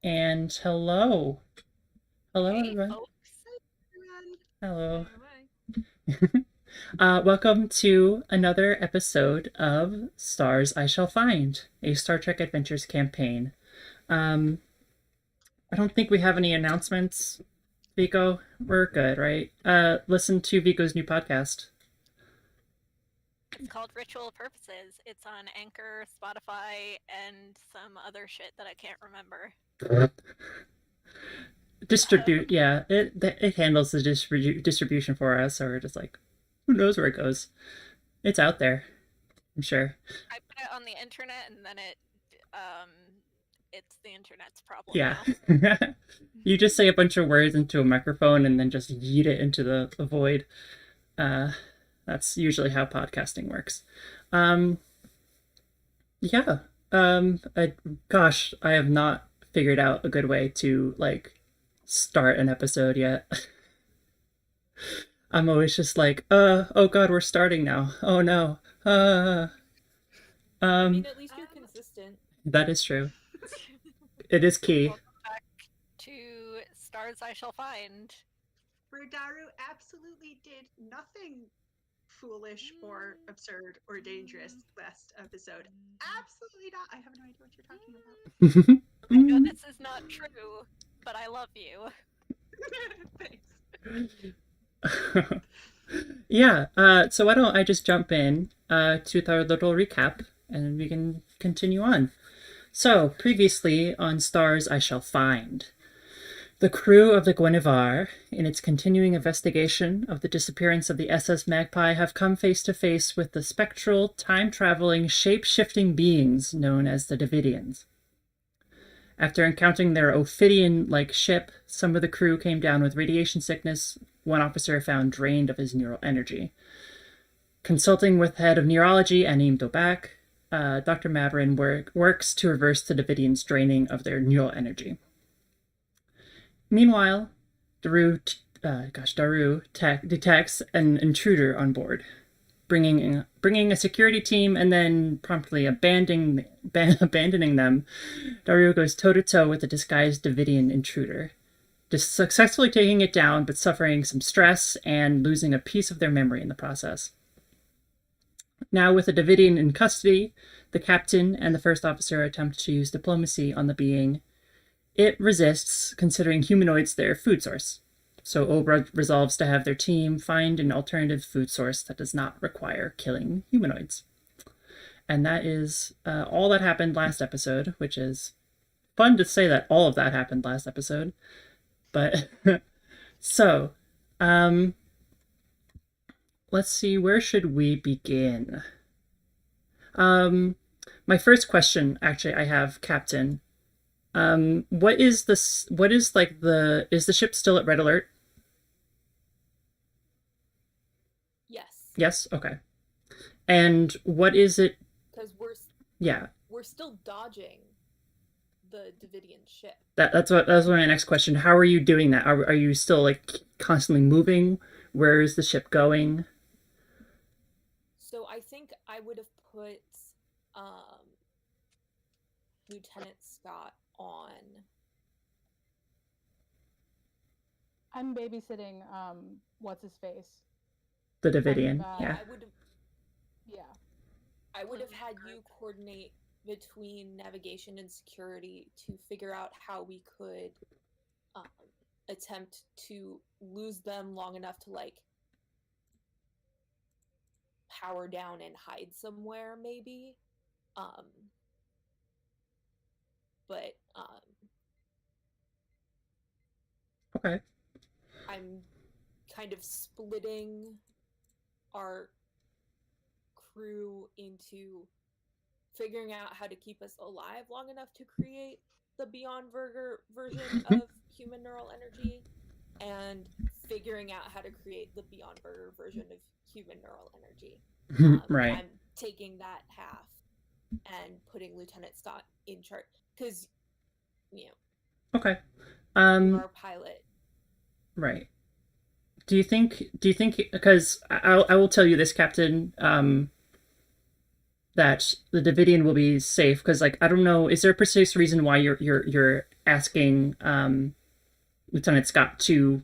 And hello. Hello, Hey, everyone. folks. Everyone. Hello. Hi. Welcome to another episode of Stars I Shall Find, a Star Trek Adventures campaign. Um, I don't think we have any announcements, Vico. We're good, right? Listen to Vico's new podcast. It's called Ritual Purposes. It's on Anchor, Spotify, and some other shit that I can't remember. Distribute, yeah, it handles the distribution for us, so we're just like, who knows where it goes? It's out there, I'm sure. I put it on the internet, and then um, it's the internet's problem Yeah. now. You just say a bunch of words into a microphone and then just yeet it into the void. Uh, that's usually how podcasting works. Um, yeah. Gosh, I have not figured out a good way to like start an episode yet. I'm always just like, oh God, we're starting now. Oh no. I mean, Um, at least you're Um, consistent. that is true. It is key. Welcome back to Stars I Shall Find. Where Daru absolutely did nothing foolish or absurd or dangerous last episode. Absolutely not. I have no idea what you're talking about. I know this is not true, but I love you. Thanks. Yeah, so why don't I just jump in to our little recap and we can continue on. So, previously on Stars I Shall Find, the crew of the Guinevere, in its continuing investigation of the disappearance of the SS Magpie, have come face to face with the spectral, time traveling, shape shifting beings known as the Davidians. After encountering their Ophidian like ship, some of the crew came down with radiation sickness, one officer found drained of his neural energy. Consulting with the head of neurology, Anim Dobak, Dr. Maverin works to reverse the Davidians' draining of their neural energy. Meanwhile, Daru detects an intruder on board, bringing a security team and then promptly abandoning them. Daru goes toe to toe with the disguised Davidian intruder, just successfully taking it down, but suffering some stress and losing a piece of their memory in the process. Now, with the Davidian in custody, the captain and the first officer attempt to use diplomacy on the being. It resists, considering humanoids their food source. So Obra resolves to have their team find an alternative food source that does not require killing humanoids. And that is all that happened last episode, which is fun to say that all of that happened last episode. But so, let's see, where should we begin? My first question, actually, I have, Captain. What is this? What is like is the ship still at red alert? Yes, Yes. Okay. And what is it? because Yeah. we're still dodging the Davidian ship. That's my next question. How are you doing that? Are you still like constantly moving? Where is the ship going? So I think I would have put um, Lieutenant Scott on. I'm babysitting what's his face. The Kind of Davidian. Yeah. yeah. I would have had you coordinate between navigation and security to figure out how we could um, attempt to lose them long enough to like power down and hide somewhere, maybe. Um, but Okay. I'm kind of splitting our crew into figuring out how to keep us alive long enough to create the Beyond Burger version of human neural energy and figuring out how to create the Beyond Burger version of human neural energy. Right. I'm taking that half and putting Lieutenant Scott in charge because, you know, Okay. our pilot. Right. Do you think because I will tell you this, Captain, that the Davidian will be safe because like I don't know, is there a precise reason why you're asking Lieutenant Scott to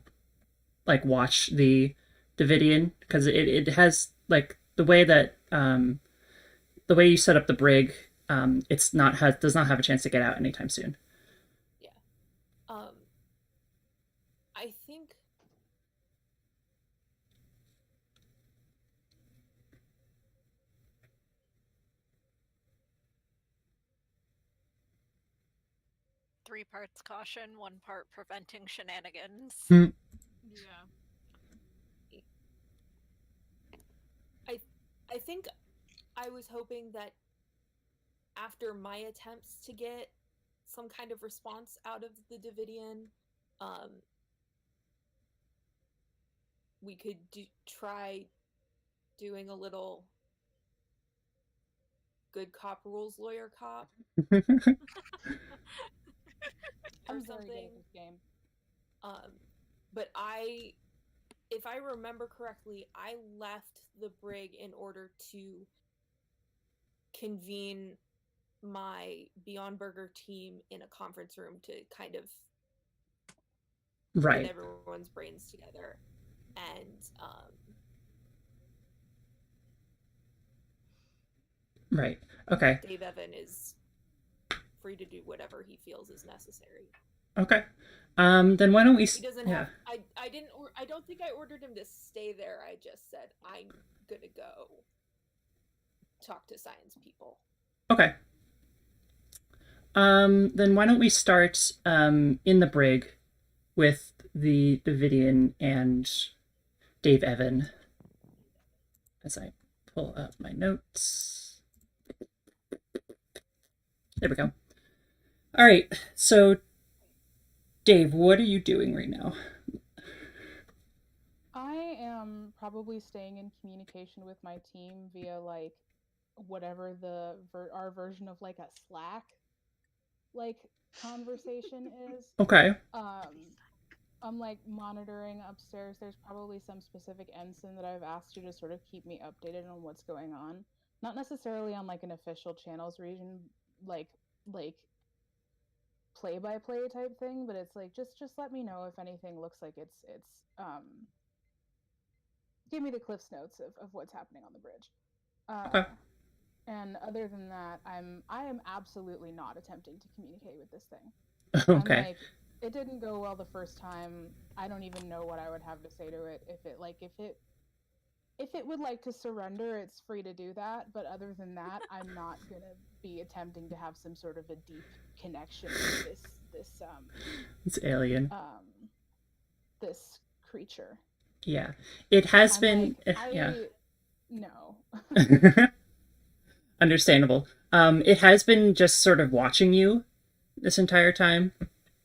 like watch the Davidian, because it has like the way that the way you set up the brig, it's not has does not have a chance to get out anytime soon. Yeah. I think Three parts caution, one part preventing shenanigans. Hmm. Yeah. I think I was hoping that after my attempts to get some kind of response out of the Davidian, we could try doing a little good cop rules lawyer cop or I'm very good something. at this game. But if I remember correctly, I left the brig in order to convene my Beyond Burger team in a conference room to kind of Right. get everyone's brains together. And Right. Okay. Dave Evan is free to do whatever he feels is necessary. Okay. Then why don't we? He doesn't Yeah. have. I don't think I ordered him to stay there. I just said I'm gonna go talk to science people. Okay. Then why don't we start in the brig with the Davidian and Dave Evan as I pull up my notes. There we go. All right. So, Dave, what are you doing right now? I am probably staying in communication with my team via like whatever our version of like a Slack like conversation is. Okay. I'm like monitoring upstairs. There's probably some specific ensign that I've asked you to sort of keep me updated on what's going on. Not necessarily on like an official channels region like play by play type thing, but it's like just let me know if anything looks like it's give me the Cliff's Notes of what's happening on the bridge. Okay. And other than that, I am absolutely not attempting to communicate with this thing. Okay. I'm like, it didn't go well the first time. I don't even know what I would have to say to it. If it would like to surrender, it's free to do that. But other than that, I'm not gonna be attempting to have some sort of a deep connection with this It's alien. this creature. Yeah. It has I'm been. like, Yeah. No. Understandable. It has been just sort of watching you this entire time.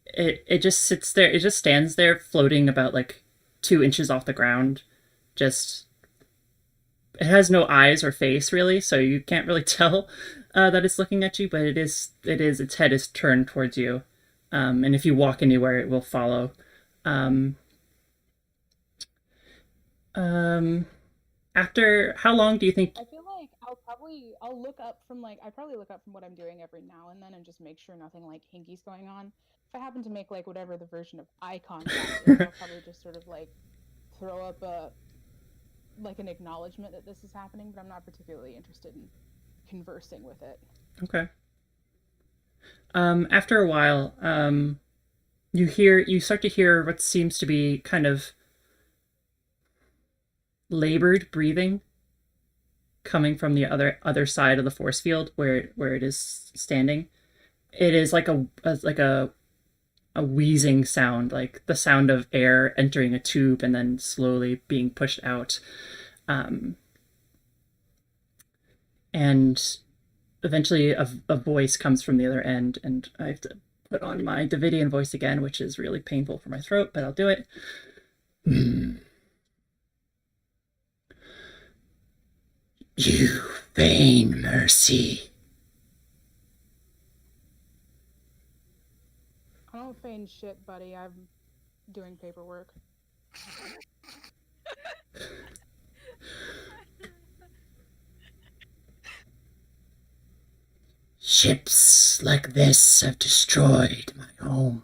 It just sits there. It just stands there, floating about like 2 inches off the ground. Just it has no eyes or face really, so you can't really tell that it's looking at you. But it is. Its head is turned towards you, and if you walk anywhere, it will follow. After how long do you think? I feel like I'll look up from like I probably look up from what I'm doing every now and then and just make sure nothing like hinky's going on. If I happen to make like whatever the version of eye contact is, I'll probably just sort of like throw up an acknowledgement that this is happening, but I'm not particularly interested in conversing with it. Okay. After a while, you start to hear what seems to be kind of labored breathing coming from the other side of the force field where it is standing. It is like a wheezing sound, like the sound of air entering a tube and then slowly being pushed out. And eventually a voice comes from the other end, and I have to put on my Davidian voice again, which is really painful for my throat, but I'll do it. You feign mercy. I don't feign shit, buddy. I'm doing paperwork. Ships like this have destroyed my home.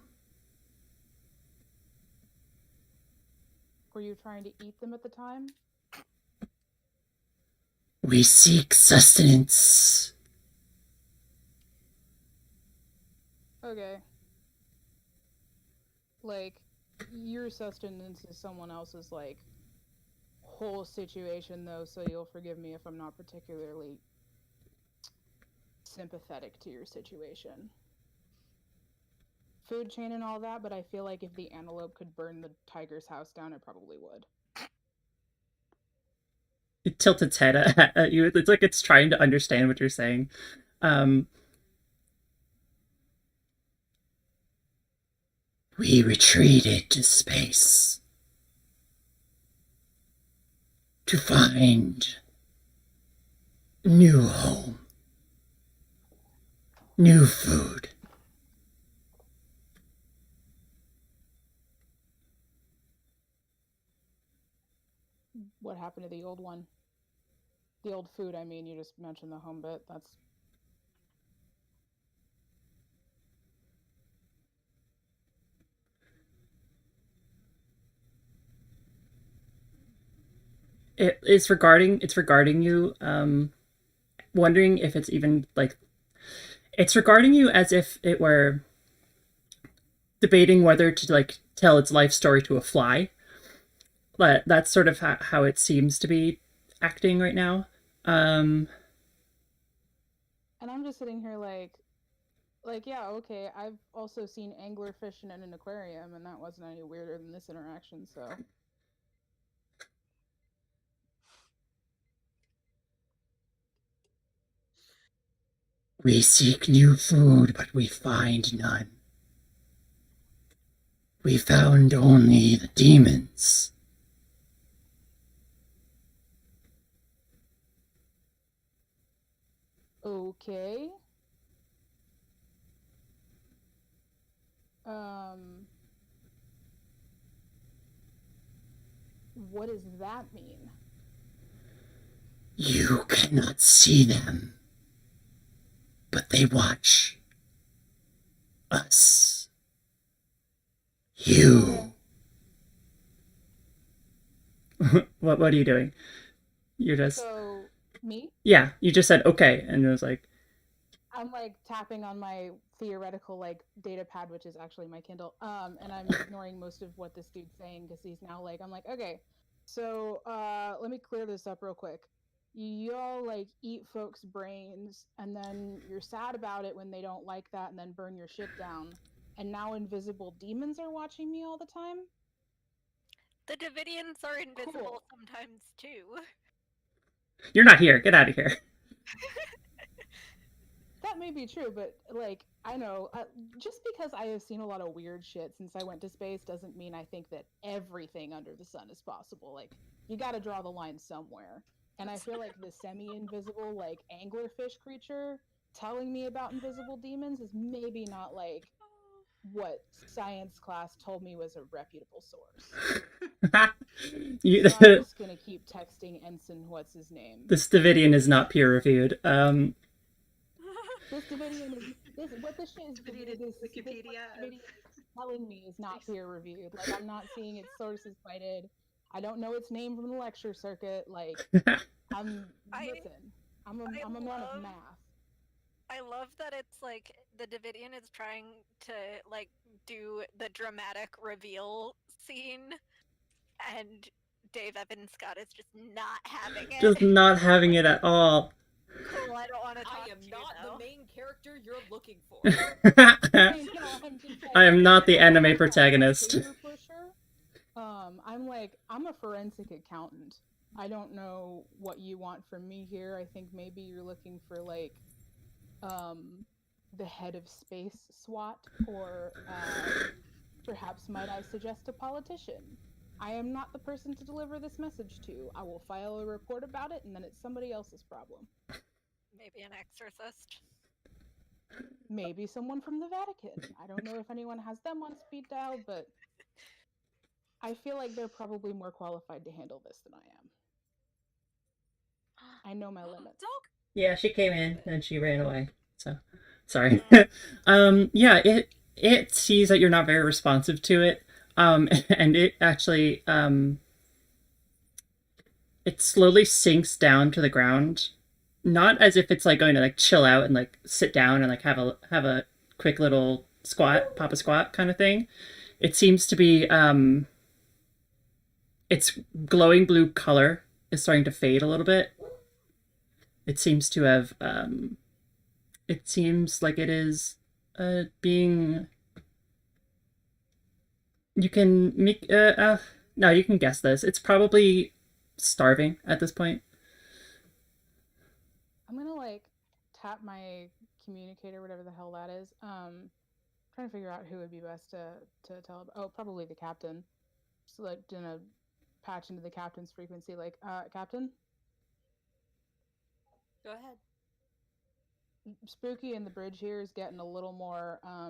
Were you trying to eat them at the time? We seek sustenance. Okay. Like, your sustenance is someone else's, like, whole situation, though, so you'll forgive me if I'm not particularly sympathetic to your situation. Food chain and all that, but I feel like if the antelope could burn the tiger's house down, it probably would. It tilts its head at you. It's like it's trying to understand what you're saying. We retreated to space to find new home, new food. What happened to the old one? The old food, I mean, you just mentioned the home bit. That's... It's regarding you. Wondering if it's even like it's regarding you as if it were debating whether to like tell its life story to a fly. But that's sort of how it seems to be acting right now. And I'm just sitting here like, yeah, okay, I've also seen anglerfish in an aquarium, and that wasn't any weirder than this interaction, so... We seek new food, but we find none. We found only the demons. Okay. What does that mean? You cannot see them, but they watch us. You. What are you doing? You're just... So, me? Yeah, you just said okay, and it was like... I'm like tapping on my theoretical like data pad, which is actually my Kindle, and I'm ignoring most of what this dude's saying because he's now like, I'm like, okay, so let me clear this up real quick. Y'all like eat folks' brains, and then you're sad about it when they don't like that, and then burn your shit down. And now invisible demons are watching me all the time? The Davidians are invisible Cool. sometimes too. You're not here. Get out of here. That may be true, but like, I know, just because I have seen a lot of weird shit since I went to space doesn't mean I think that everything under the sun is possible. Like, you gotta draw the line somewhere. And I feel like the semi-invisible, like, anglerfish creature telling me about invisible demons is maybe not like what science class told me was a reputable source. You, So I'm just gonna keep texting Ensign what's his name. this Davidian is not peer reviewed. This Davidian is what this shit is. Davidian Wikipedia Davidian is telling me is not peer reviewed. Like, I'm not seeing its sources cited. I don't know its name from the lecture circuit. Like, I'm a man of math. I love that it's like the Davidian is trying to like do the dramatic reveal scene, and Dave Evan Scott is just not having it. Just not having it at all. Cool, I don't want to talk I am to you, not though. the main character you're looking for. I am not the anime protagonist. I'm a forensic accountant. I don't know what you want from me here. I think maybe you're looking for like the head of space SWAT, or perhaps might I suggest a politician. I am not the person to deliver this message to. I will file a report about it, and then it's somebody else's problem. Maybe an exorcist. Maybe someone from the Vatican. I don't know if anyone has them on speed dial, but I feel like they're probably more qualified to handle this than I am. I know my limits. Yeah, she came in and she ran away. So, sorry. Yeah, it sees that you're not very responsive to it, and it actually it slowly sinks down to the ground, not as if it's like going to like chill out and like sit down and like have a quick little squat, pop a squat kind of thing. It seems to be its glowing blue color is starting to fade a little bit. It seems to have it seems like it is being, you can make no, you can guess this. It's probably starving at this point. I'm gonna like tap my communicator, whatever the hell that is. Trying to figure out who would be best to tell. Oh, probably the captain. So like gonna patch into the captain's frequency, like, Captain, Go ahead. Spooky in the bridge here is getting a little more, a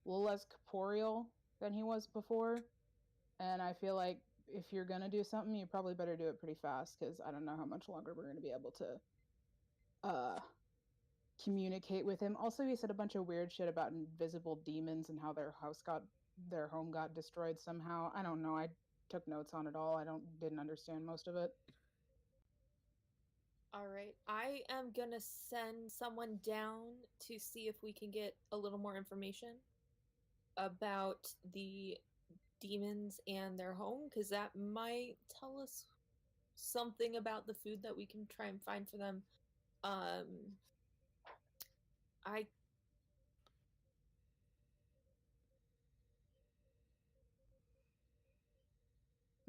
little less corporeal than he was before, and I feel like if you're gonna do something, you probably better do it pretty fast because I don't know how much longer we're gonna be able to communicate with him. Also, he said a bunch of weird shit about invisible demons and how their home got destroyed somehow. I don't know. I took notes on it all. Didn't understand most of it. All right. I am going to send someone down to see if we can get a little more information about the demons and their home, because that might tell us something about the food that we can try and find for them. I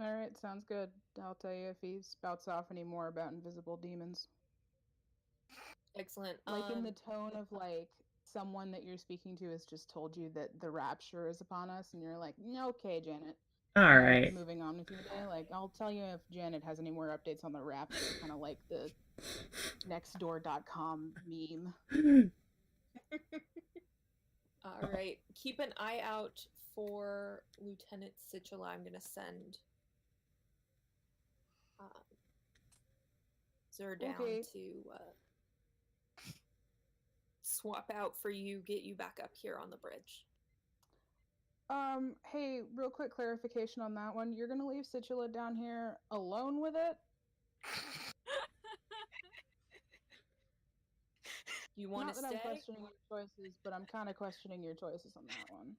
All right, sounds good. I'll tell you if he spouts off any more about invisible demons. Excellent. Like in the tone of like someone that you're speaking to has just told you that the rapture is upon us, and you're like, okay, Janet. All right. Moving on with your day. Like, I'll tell you if Janet has any more updates on the rapture, kind of like the nextdoor.com meme. All right. Keep an eye out for Lieutenant Sichela. I'm going to send Zur down to swap out for you, get you back up here on the bridge. Hey, real quick clarification on that one. You're gonna leave Sichela down here alone with it? You want to stay? Not that I'm questioning your choices, but I'm kind of questioning your choices on that one.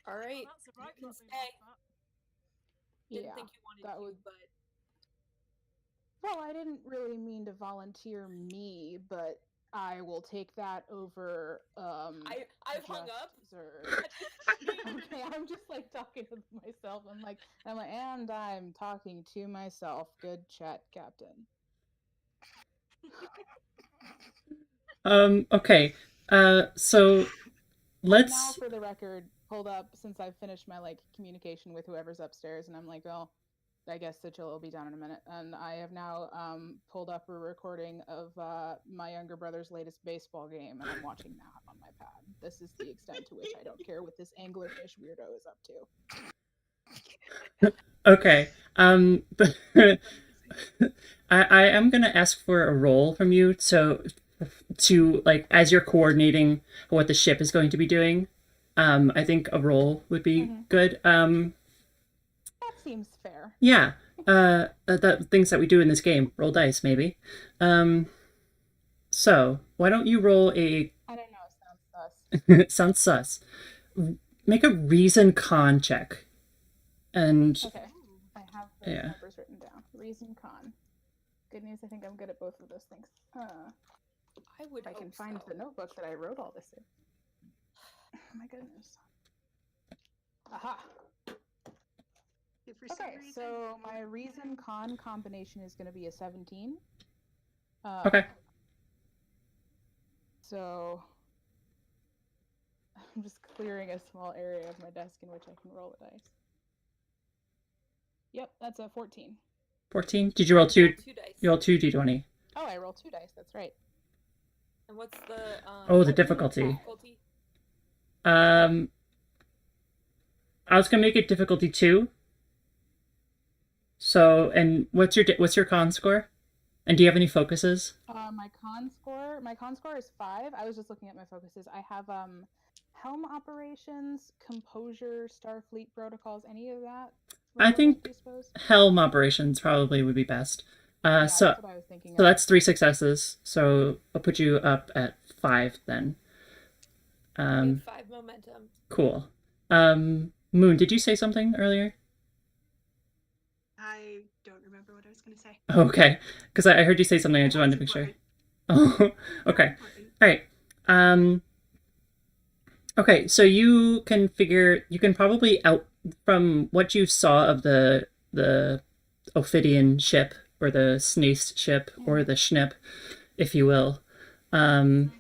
All right, Well, that's right, you can not stay. Didn't think you wanted that to, would... but... Well, I didn't really mean to volunteer me, but I will take that over, I hung up. Okay, I'm just like talking to myself. And I'm talking to myself. Good chat, Captain. Okay. So let's... Now, for the record, hold up, since I've finished my like communication with whoever's upstairs, and I'm like, well, I guess Sichel will be down in a minute. And I have now pulled up a recording of my younger brother's latest baseball game, and I'm watching that on my pad. This is the extent to which I don't care what this anglerfish weirdo is up to. Okay. I am gonna ask for a roll from you, so to like as you're coordinating what the ship is going to be doing. I think a roll would be good. That seems fair. Yeah. The things that we do in this game. Roll dice, maybe. So, why don't you roll a... I don't know, it sounds sus. Make a reason con check. And... Okay. I have those numbers written down. Reason con. Good news, I think I'm good at both of those things. I would if I can find the notebook that I wrote all this in. Oh my goodness. Aha! Okay, so my reason con combination is going to be a 17. Okay. So I'm just clearing a small area of my desk in which I can roll the dice. Yep, that's a 14. 14? Did you roll two? Two dice. You rolled 2 d20. Oh, I rolled 2 dice. That's right. And what's the the difficulty. I was gonna make it difficulty 2. So, and what's your con score? And do you have any focuses? My con score is 5. I was just looking at my focuses. I have helm operations, composure, Starfleet protocols, any of that I relevant, do think you suppose? helm operations probably would be best. Yeah, So that's what I was thinking so of. that's 3 successes. So I'll put you up at 5 then. We have Um, 5 momentum. cool. Moon, did you say something earlier? I don't remember what I was going to say. Okay, because I heard you say something. I just wanted to make sure. Oh, okay. All right. Okay, so you can probably out from what you saw of the Ophidian ship or the Snace ship or the Schnipp, if you will. Um,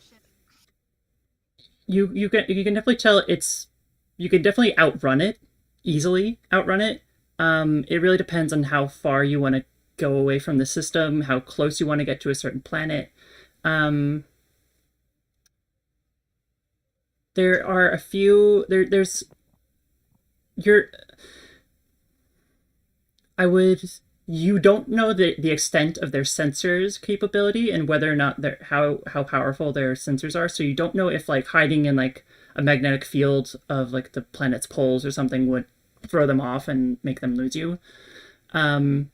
you can definitely tell you can definitely outrun it easily. Outrun it. It really depends on how far you want to go away from the system, how close you want to get to a certain planet. Um, there are a few there's you're I would you don't know the extent of their sensors capability and whether or not they're how powerful their sensors are, so you don't know if like hiding in like a magnetic field of like the planet's poles or something would throw them off and make them lose you. um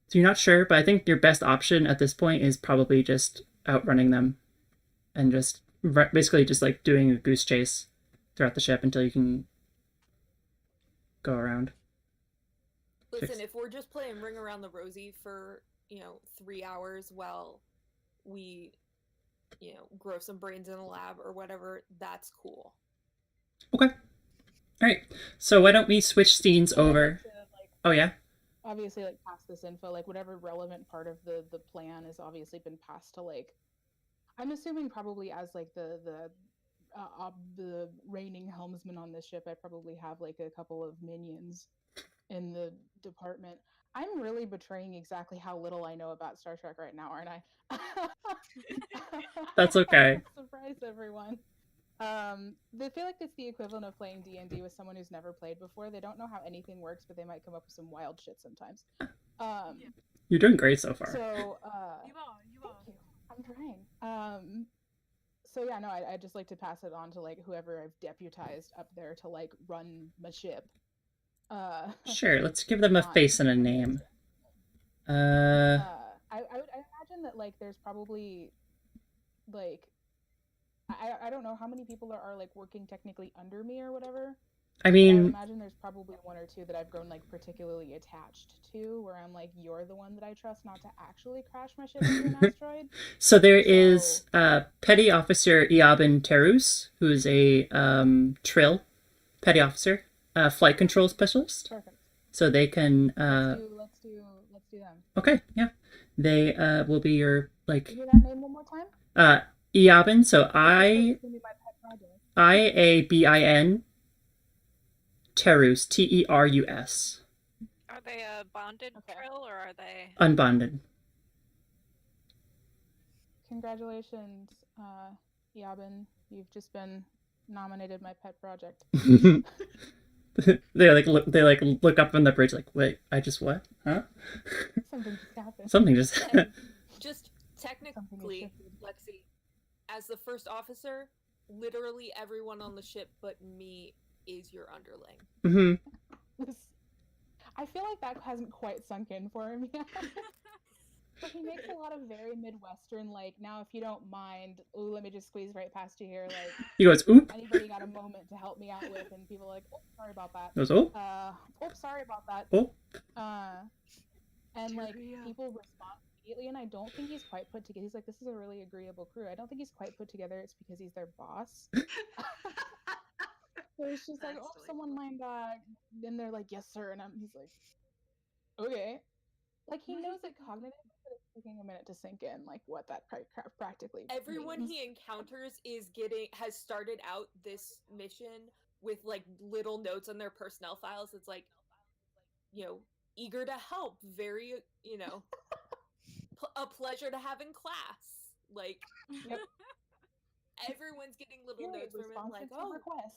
so you're not sure, but I think your best option at this point is probably just outrunning them and just basically just like doing a goose chase throughout the ship until you can go around. Listen, if we're just playing Ring Around the Rosie for, 3 hours while we, grow some brains in the lab or whatever, that's cool. Okay. All right. So why don't we switch scenes over? Oh yeah. Obviously, like pass this info, like whatever relevant part of the plan has obviously been passed to like. I'm assuming probably as like the reigning helmsman on this ship, I probably have like a couple of minions in the department. I'm really betraying exactly how little I know about Star Trek right now, aren't I? That's okay. Surprise everyone. They feel like it's the equivalent of playing D&D with someone who's never played before. They don't know how anything works, but they might come up with some wild shit sometimes. You're doing great so far. So, you are. Thank you. I'm trying. So yeah, no, I'd just like to pass it on to like whoever I've deputized up there to like run my ship. Sure, let's give them a face and a name. I imagine that like there's probably like I don't know how many people are like working technically under me or whatever. I But I would mean, imagine there's probably 1 or 2 that I've grown like particularly attached to, where I'm like, you're the one that I trust not to actually crash my ship into an asteroid. so there is Petty Officer Iabin Terus, who is a Trill Petty Officer, flight control specialist. Perfect. So they can. Let's do them. Okay, yeah, they will be your like. Can you hear that name one more time? Iabin. So It's gonna be my pet project. Iabin Terus, Terus. Are they a bonded Okay. trill or are they? Unbonded. Congratulations, Yabin. You've just been nominated my pet project. They look up on the bridge like, wait, I just what? Huh? Something just happened. Something just. Just technically, Lexi, as the first officer, literally everyone on the ship but me is your underling. Mm-hmm. I feel like that hasn't quite sunk in for him yet. But he makes a lot of very Midwestern, like, now if you don't mind, ooh, let me just squeeze right past you here. Like, He goes, oop. Anybody got a moment to help me out with? And people are like, oh, sorry about that. He goes, oh. Sorry about that. Oh. And like people respond immediately, and I don't think he's quite put together. He's like, this is a really agreeable crew. I don't think he's quite put together. It's because he's their boss. So it's just like, oh, someone mind then they're like, yes, sir, and he's like, okay. Like he knows it cognitively, but it's taking a minute to sink in, like what that practically. Everyone means. he encounters has started out this mission with like little notes on their personnel files. It's like, eager to help, very, a pleasure to have in class. Like, yep. Everyone's getting little notes from him, like, oh, requests.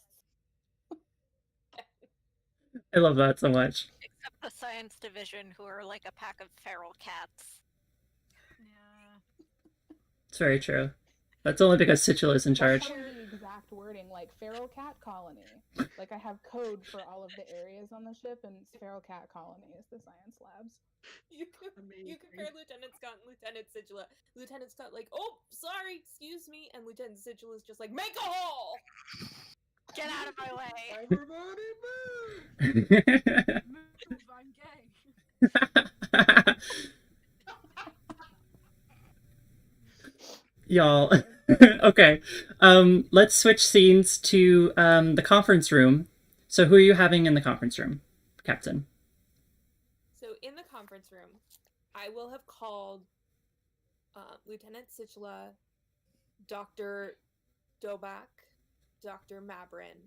I love that so much. Except the science division, who are like a pack of feral cats. It's very true. That's only because Situla is in That's charge. probably the exact wording, like feral cat colony. Like I have code for all of the areas on the ship, and it's feral cat colony is the science labs. You compare Lieutenant Scott and Lieutenant Sigila. Lieutenant Scott like, oh, sorry, excuse me, and Lieutenant Sigila is just like, make a hole! Get out of my way! Everybody move! Move, I'm gay. Y'all. Okay. Let's switch scenes to the conference room. So who are you having in the conference room, Captain? So in the conference room, I will have called Lieutenant Sichla, Dr. Dobak, Dr. Mabrin,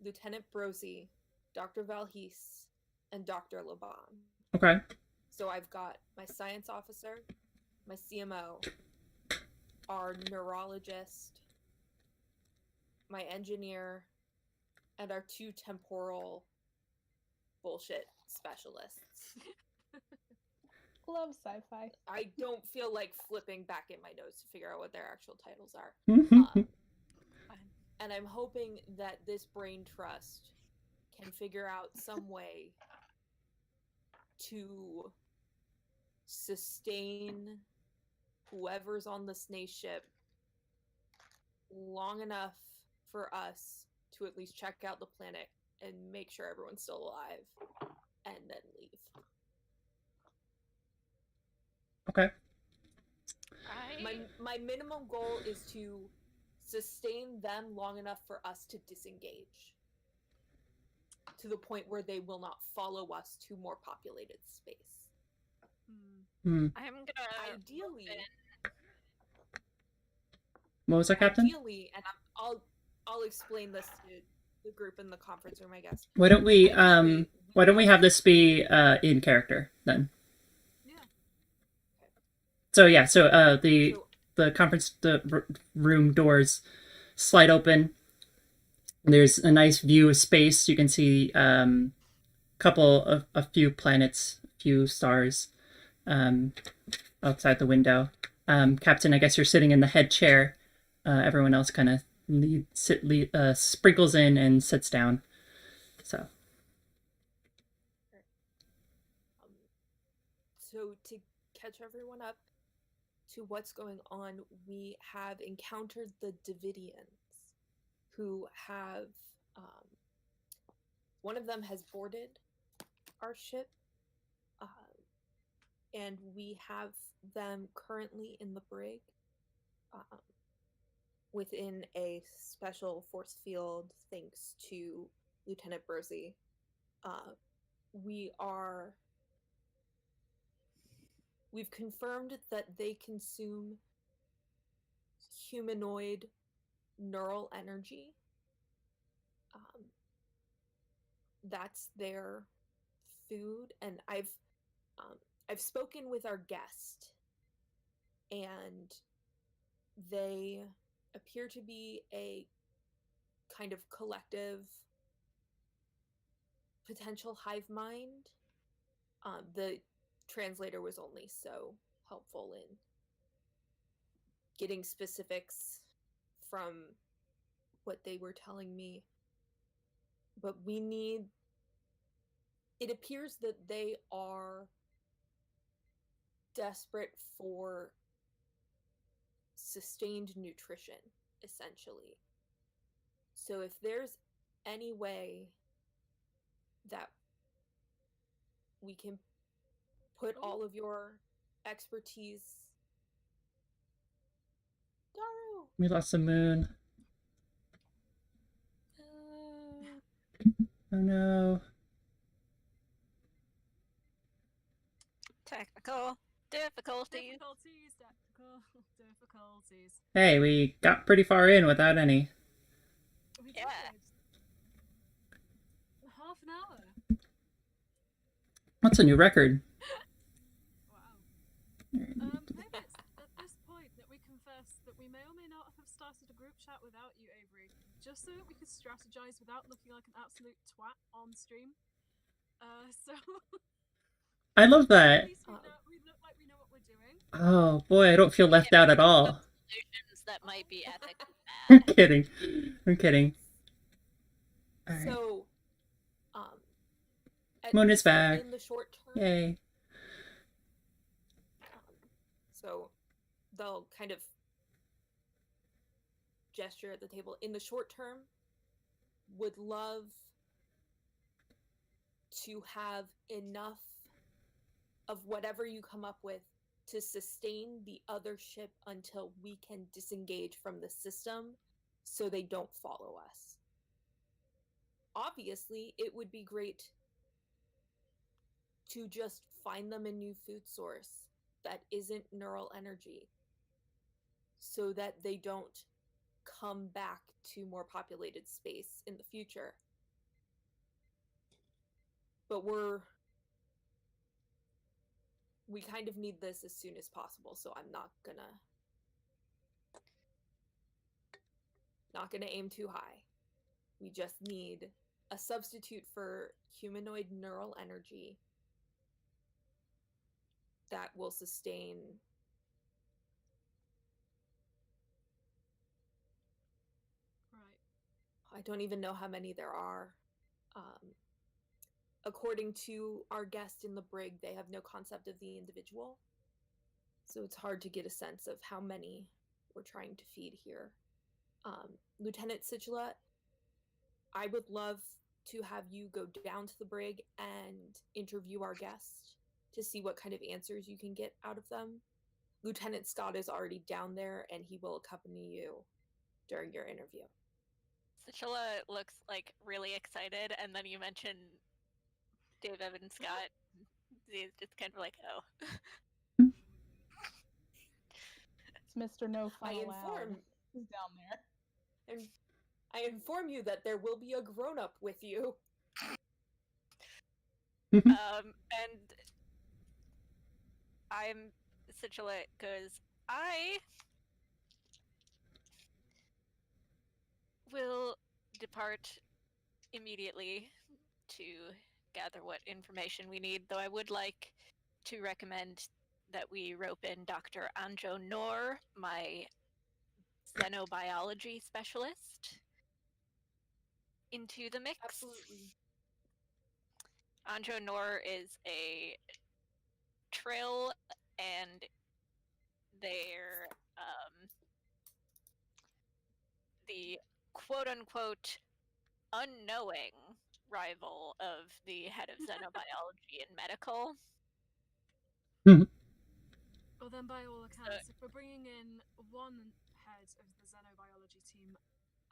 Lieutenant Brosi, Dr. Valhis, and Dr. Laban. Okay. So I've got my science officer, my CMO, our neurologist, my engineer, and our 2 temporal bullshit specialists. Love sci-fi. I don't feel like flipping back in my notes to figure out what their actual titles are. And I'm hoping that this brain trust can figure out some way to sustain whoever's on the Snake ship long enough for us to at least check out the planet and make sure everyone's still alive and then leave. Okay. My minimum goal is to sustain them long enough for us to disengage to the point where they will not follow us to more populated space. Hmm. I'm gonna Ideally, What was that, Captain? ideally, and I'll explain this to the group in the conference room, I guess. Why don't we Ideally, have this be in character then? Yeah. So yeah, so the So, conference room doors slide open. There's a nice view of space. You can see a few planets, a few stars outside the window. Captain, I guess you're sitting in the head chair. Everyone else kind of sprinkles in and sits down. So so to catch everyone up to what's going on, we have encountered the Davidians, who have one of them has boarded our ship, and we have them currently in the brig, within a special force field thanks to Lieutenant Brosi. We've confirmed that they consume humanoid neural energy. That's their food, and I've spoken with our guest, and they appear to be a kind of collective potential hive mind. The translator was only so helpful in getting specifics from what they were telling me. But it appears that they are desperate for sustained nutrition, essentially. So if there's any way that we can put all of your expertise... Daru! we lost the moon. Oh no. technical difficulties. Technical difficulties. Hey, we got pretty far in without any. We Yeah. did. Half an hour. What's a new record? Wow. Maybe it's at this point that we confess that we may or may not have started a group chat without you, Avery, just so that we could strategize without looking like an absolute twat on stream. So I love at that. least we look like we know what we're doing. Oh boy, I don't feel left out at all. Solutions that might be ethically I'm bad. kidding. I'm kidding. All right. So, Moon is back. in the short term, Yay. so they'll kind of gesture at the table. In the short term, would love to have enough of whatever you come up with to sustain the other ship until we can disengage from the system so they don't follow us. Obviously, it would be great to just find them a new food source that isn't neural energy so that they don't come back to more populated space in the future. But we kind of need this as soon as possible, so I'm not gonna aim too high. We just need a substitute for humanoid neural energy that will sustain Right. I don't even know how many there are. According to our guest in the brig, they have no concept of the individual. So it's hard to get a sense of how many we're trying to feed here. Lieutenant Sichula, I would love to have you go down to the brig and interview our guest to see what kind of answers you can get out of them. Lieutenant Scott is already down there and he will accompany you during your interview. Sichula looks like really excited, and then you mention Dave Evan Scott. He's just kind of like, oh. It's Mr. No Fun I Allowed. inform He's down there. and I inform you that there will be a grown-up with you. And I'm Sichula goes, I will depart immediately to gather what information we need, though I would like to recommend that we rope in Dr. Anjo Noor, my xenobiology specialist, into the mix. Absolutely. Anjo Noor is a Trill, and they're the quote-unquote unknowing rival of the head of xenobiology and medical. Well, then, by all accounts, if we're bringing in one head of the xenobiology team,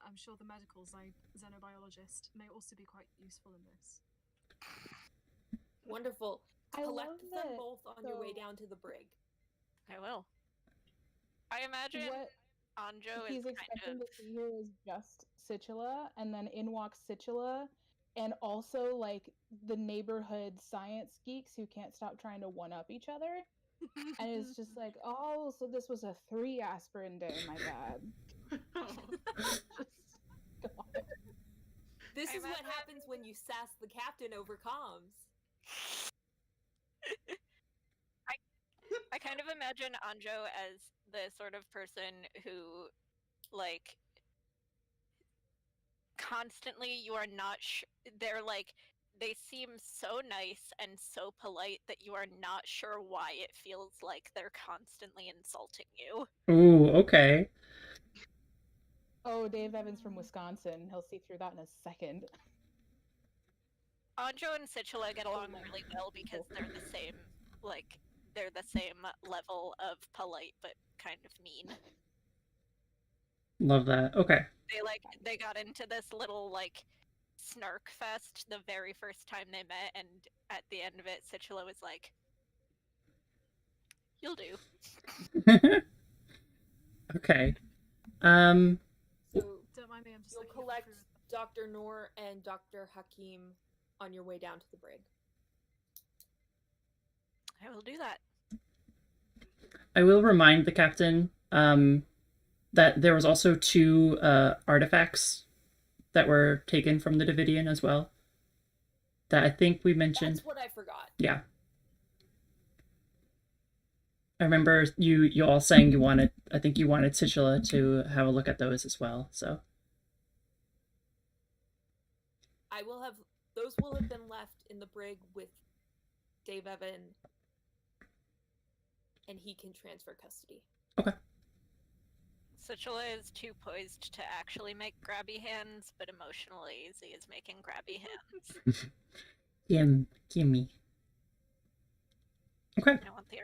I'm sure the medical xenobiologist may also be quite useful in this. Wonderful. I Collect love them that, both on your way down to the brig. I will. I imagine what Anjo he's is expecting kind of... to see here is just Sichula, and then in walks Sichula, and also like the neighborhood science geeks who can't stop trying to one up each other. And it's just like, oh, so this was a 3 aspirin day, my bad. Just, God. This I is what imagine- happens when you sass the captain over comms. I kind of imagine Anjo as the sort of person who, like, constantly you are not they're like, they seem so nice and so polite that you are not sure why it feels like they're constantly insulting you. Ooh, okay. Oh, Dave Evans from Wisconsin. He'll see through that in a second. Anjo and Sichula get along really well because they're the same, like, they're the same level of polite but kind of mean. Love that. Okay. They got into this little, like, snark fest the very first time they met, and at the end of it, Sichula was like, "You'll do." Okay. So Don't mind me, I'm just you'll looking at collect the crew. Dr. Noor and Dr. Hakim on your way down to the brig. I will do that. I will remind the captain that there was also 2 artifacts that were taken from the Davidian as well. That I think we mentioned. That's what I forgot. Yeah. I remember you all saying you wanted. I think you wanted Sigilla to have a look at those as well. So Those will have been left in the brig with Dave Evan, and he can transfer custody. okay. Sigilla is too poised to actually make grabby hands, but emotionally Z is making grabby hands. Gimme. Okay. I want the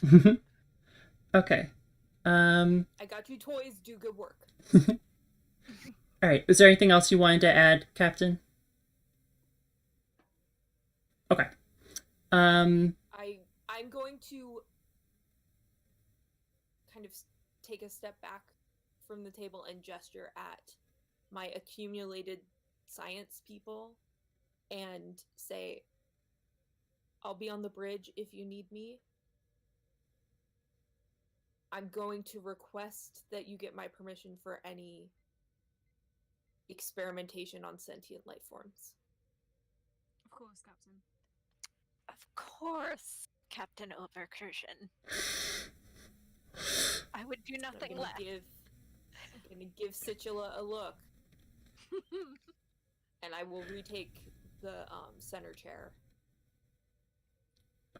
artifacts. Okay. I got you toys. Do good work. All right. Is there anything else you wanted to add, Captain? Okay. I'm going to kind of take a step back from the table and gesture at my accumulated science people and say, I'll be on the bridge if you need me. I'm going to request that you get my permission for any experimentation on sentient life forms. Of course, Captain. Of course, Captain Overcursion. I would do nothing less. I'm gonna give Situla a look. And I will retake the center chair.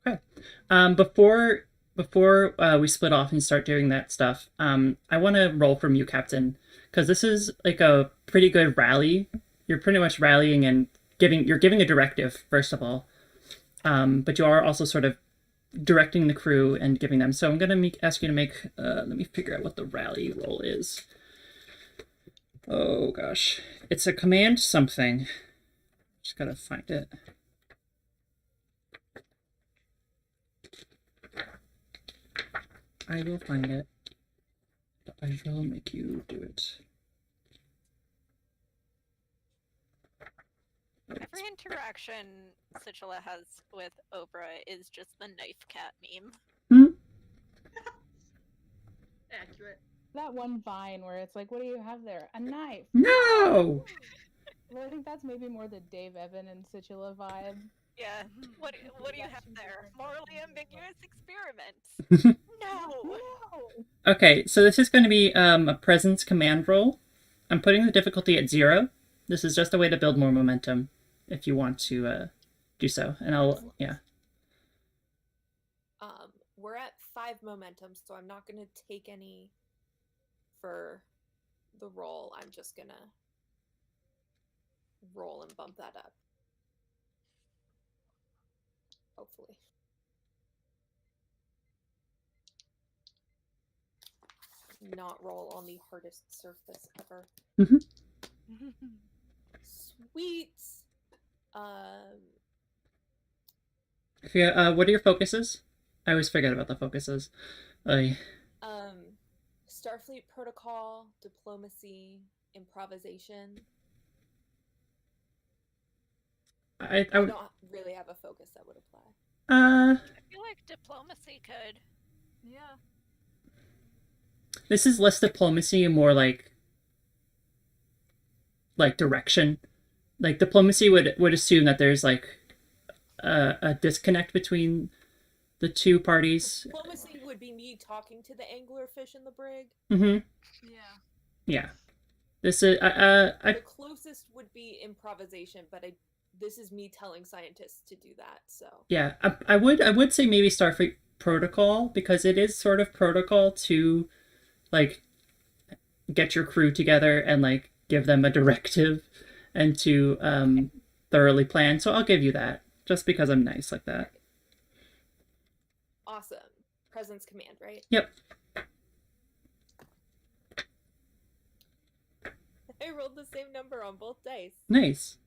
Okay. Before we split off and start doing that stuff, I want to roll from you, Captain, because this is like a pretty good rally. You're pretty much rallying and giving a directive first of all, but you are also sort of directing the crew and giving them. So I'm gonna ask you to make. Let me figure out what the rally roll is. Oh gosh, it's a command something. Just gotta find it. I will find it. But I will make you do it. Every interaction Sigilla has with Obra is just the knife cat meme. Accurate. That one vine where it's like, what do you have there? A knife. No! Well, I think that's maybe more the Dave Evan and Situla vibe. Yeah. What do you have there? Morally ambiguous experiments. No. No. Okay, so this is going to be a presence command roll. I'm putting the difficulty at 0. This is just a way to build more momentum if you want to do so. And I'll, yeah. We're at 5 momentum, so I'm not going to take any for the roll. I'm just going to roll and bump that up. Hopefully. Not roll on the hardest surface ever. Sweet. What are your focuses? I always forget about the focuses. Starfleet protocol, diplomacy, improvisation. I don't really have a focus that would apply. I feel like diplomacy could. Yeah. This is less diplomacy and more like direction. Like diplomacy would assume that there's like a disconnect between the two parties. Diplomacy would be me talking to the anglerfish in the brig. Mm-hmm. Yeah. Yeah. This is the closest would be improvisation, but this is me telling scientists to do that. So yeah, I would say maybe Starfleet protocol, because it is sort of protocol to like get your crew together and like give them a directive and to thoroughly plan. So I'll give you that just because I'm nice like that. Awesome. Presence command, right? Yep. I rolled the same number on both dice. Nice.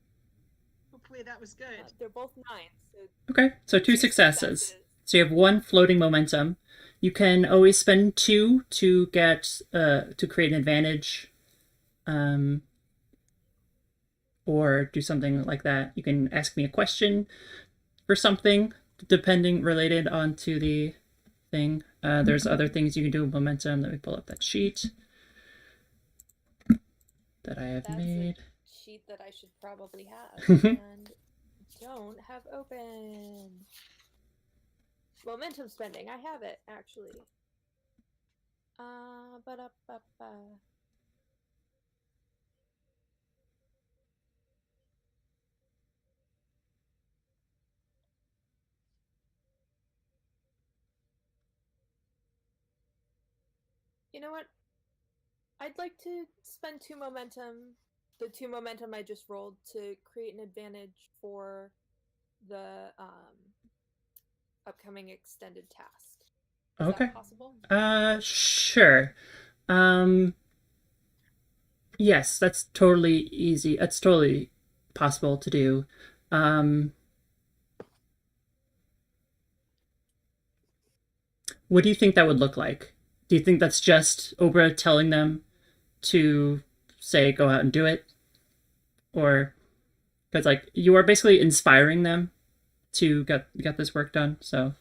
Hopefully that was good. They're both 9. So okay, so 2 successes. So you have 1 floating momentum. You can always spend 2 to get to create an advantage, or do something like that. You can ask me a question for something depending related onto the thing. There's other things you can do with momentum. Let me pull up that sheet that I have made. Sheet that I should probably have and don't have open. Momentum spending. I have it actually. Ba-da-ba-ba. You know what? I'd like to spend 2 momentum, the 2 momentum I just rolled, to create an advantage for the upcoming extended task. Is Okay. that possible? Sure. Yes, that's totally easy. That's totally possible to do. What do you think that would look like? Do you think that's just Oprah telling them to say go out and do it, or because like you are basically inspiring them to get this work done? So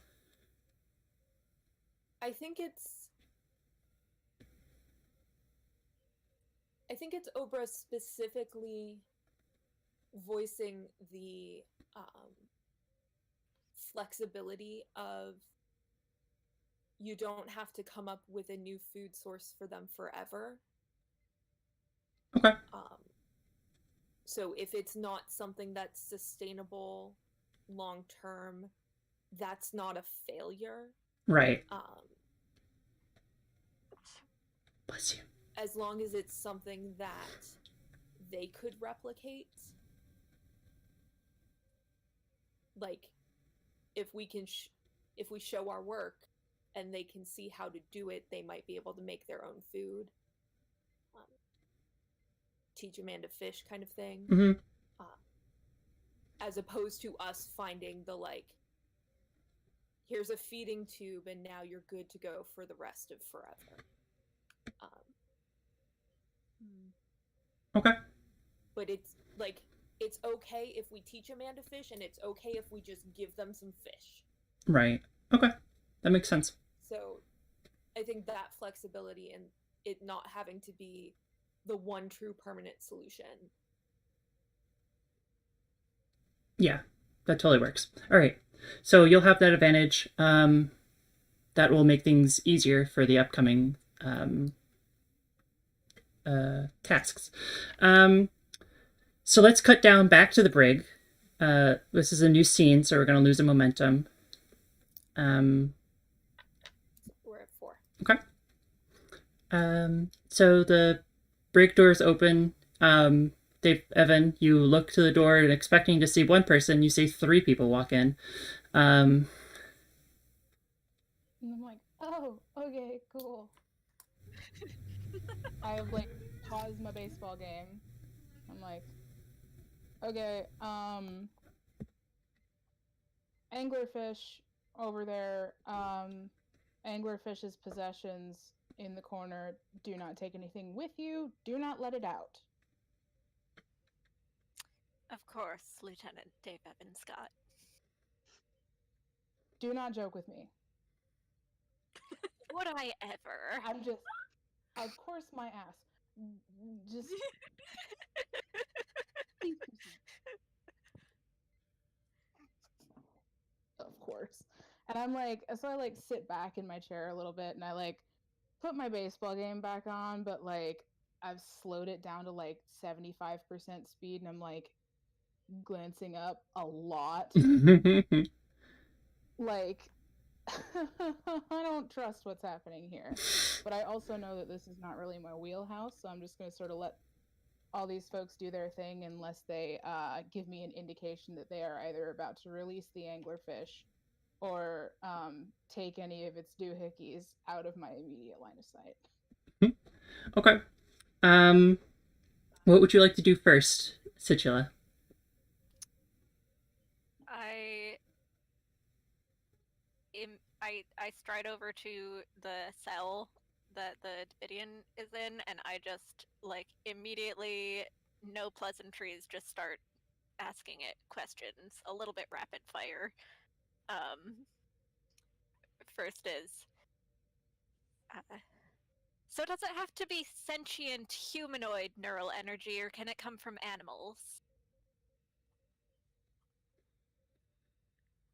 I think it's Oprah specifically voicing the flexibility of you don't have to come up with a new food source for them forever. okay, So if it's not something that's sustainable long term, that's not a failure. right. Bless you. As long as it's something that they could replicate. Like, if we show our work and they can see how to do it, they might be able to make their own food. Teach a man to fish kind of thing. Mm-hmm. As opposed to us finding the, like, here's a feeding tube and now you're good to go for the rest of forever. Okay. But it's like, it's okay if we teach a man to fish, and it's okay if we just give them some fish. Right. Okay. That makes sense. So I think that flexibility and it not having to be the one true permanent solution. Yeah, that totally works. All right. So you'll have that advantage. That will make things easier for the upcoming tasks. So let's cut down back to the brig. This is a new scene, so we're going to lose a momentum. We're at 4. Okay. So the brig doors open. Evan, you look to the door and expecting to see one person, you see 3 people walk in. And I'm like, oh, okay, cool. I have like paused my baseball game. I'm like, okay, anglerfish over there. Anglerfish's possessions in the corner. Do not take anything with you. Do not let it out. Of course, Lieutenant Dave Evan Scott. Do not joke with me. Would I ever? I'm just, of course, my ass. Just. Of course. And I'm like, so I like sit back in my chair a little bit and I like put my baseball game back on, but like I've slowed it down to like 75% speed and I'm like glancing up a lot. Like, I don't trust what's happening here. But I also know that this is not really my wheelhouse, so I'm just going to sort of let all these folks do their thing unless they give me an indication that they are either about to release the anglerfish or take any of its doohickeys out of my immediate line of sight. Okay. What would you like to do first, Situla? I stride over to the cell that the Davidian is in, and I just, like, immediately, no pleasantries, just start asking it questions, a little bit rapid fire. First is, so does it have to be sentient humanoid neural energy, or can it come from animals?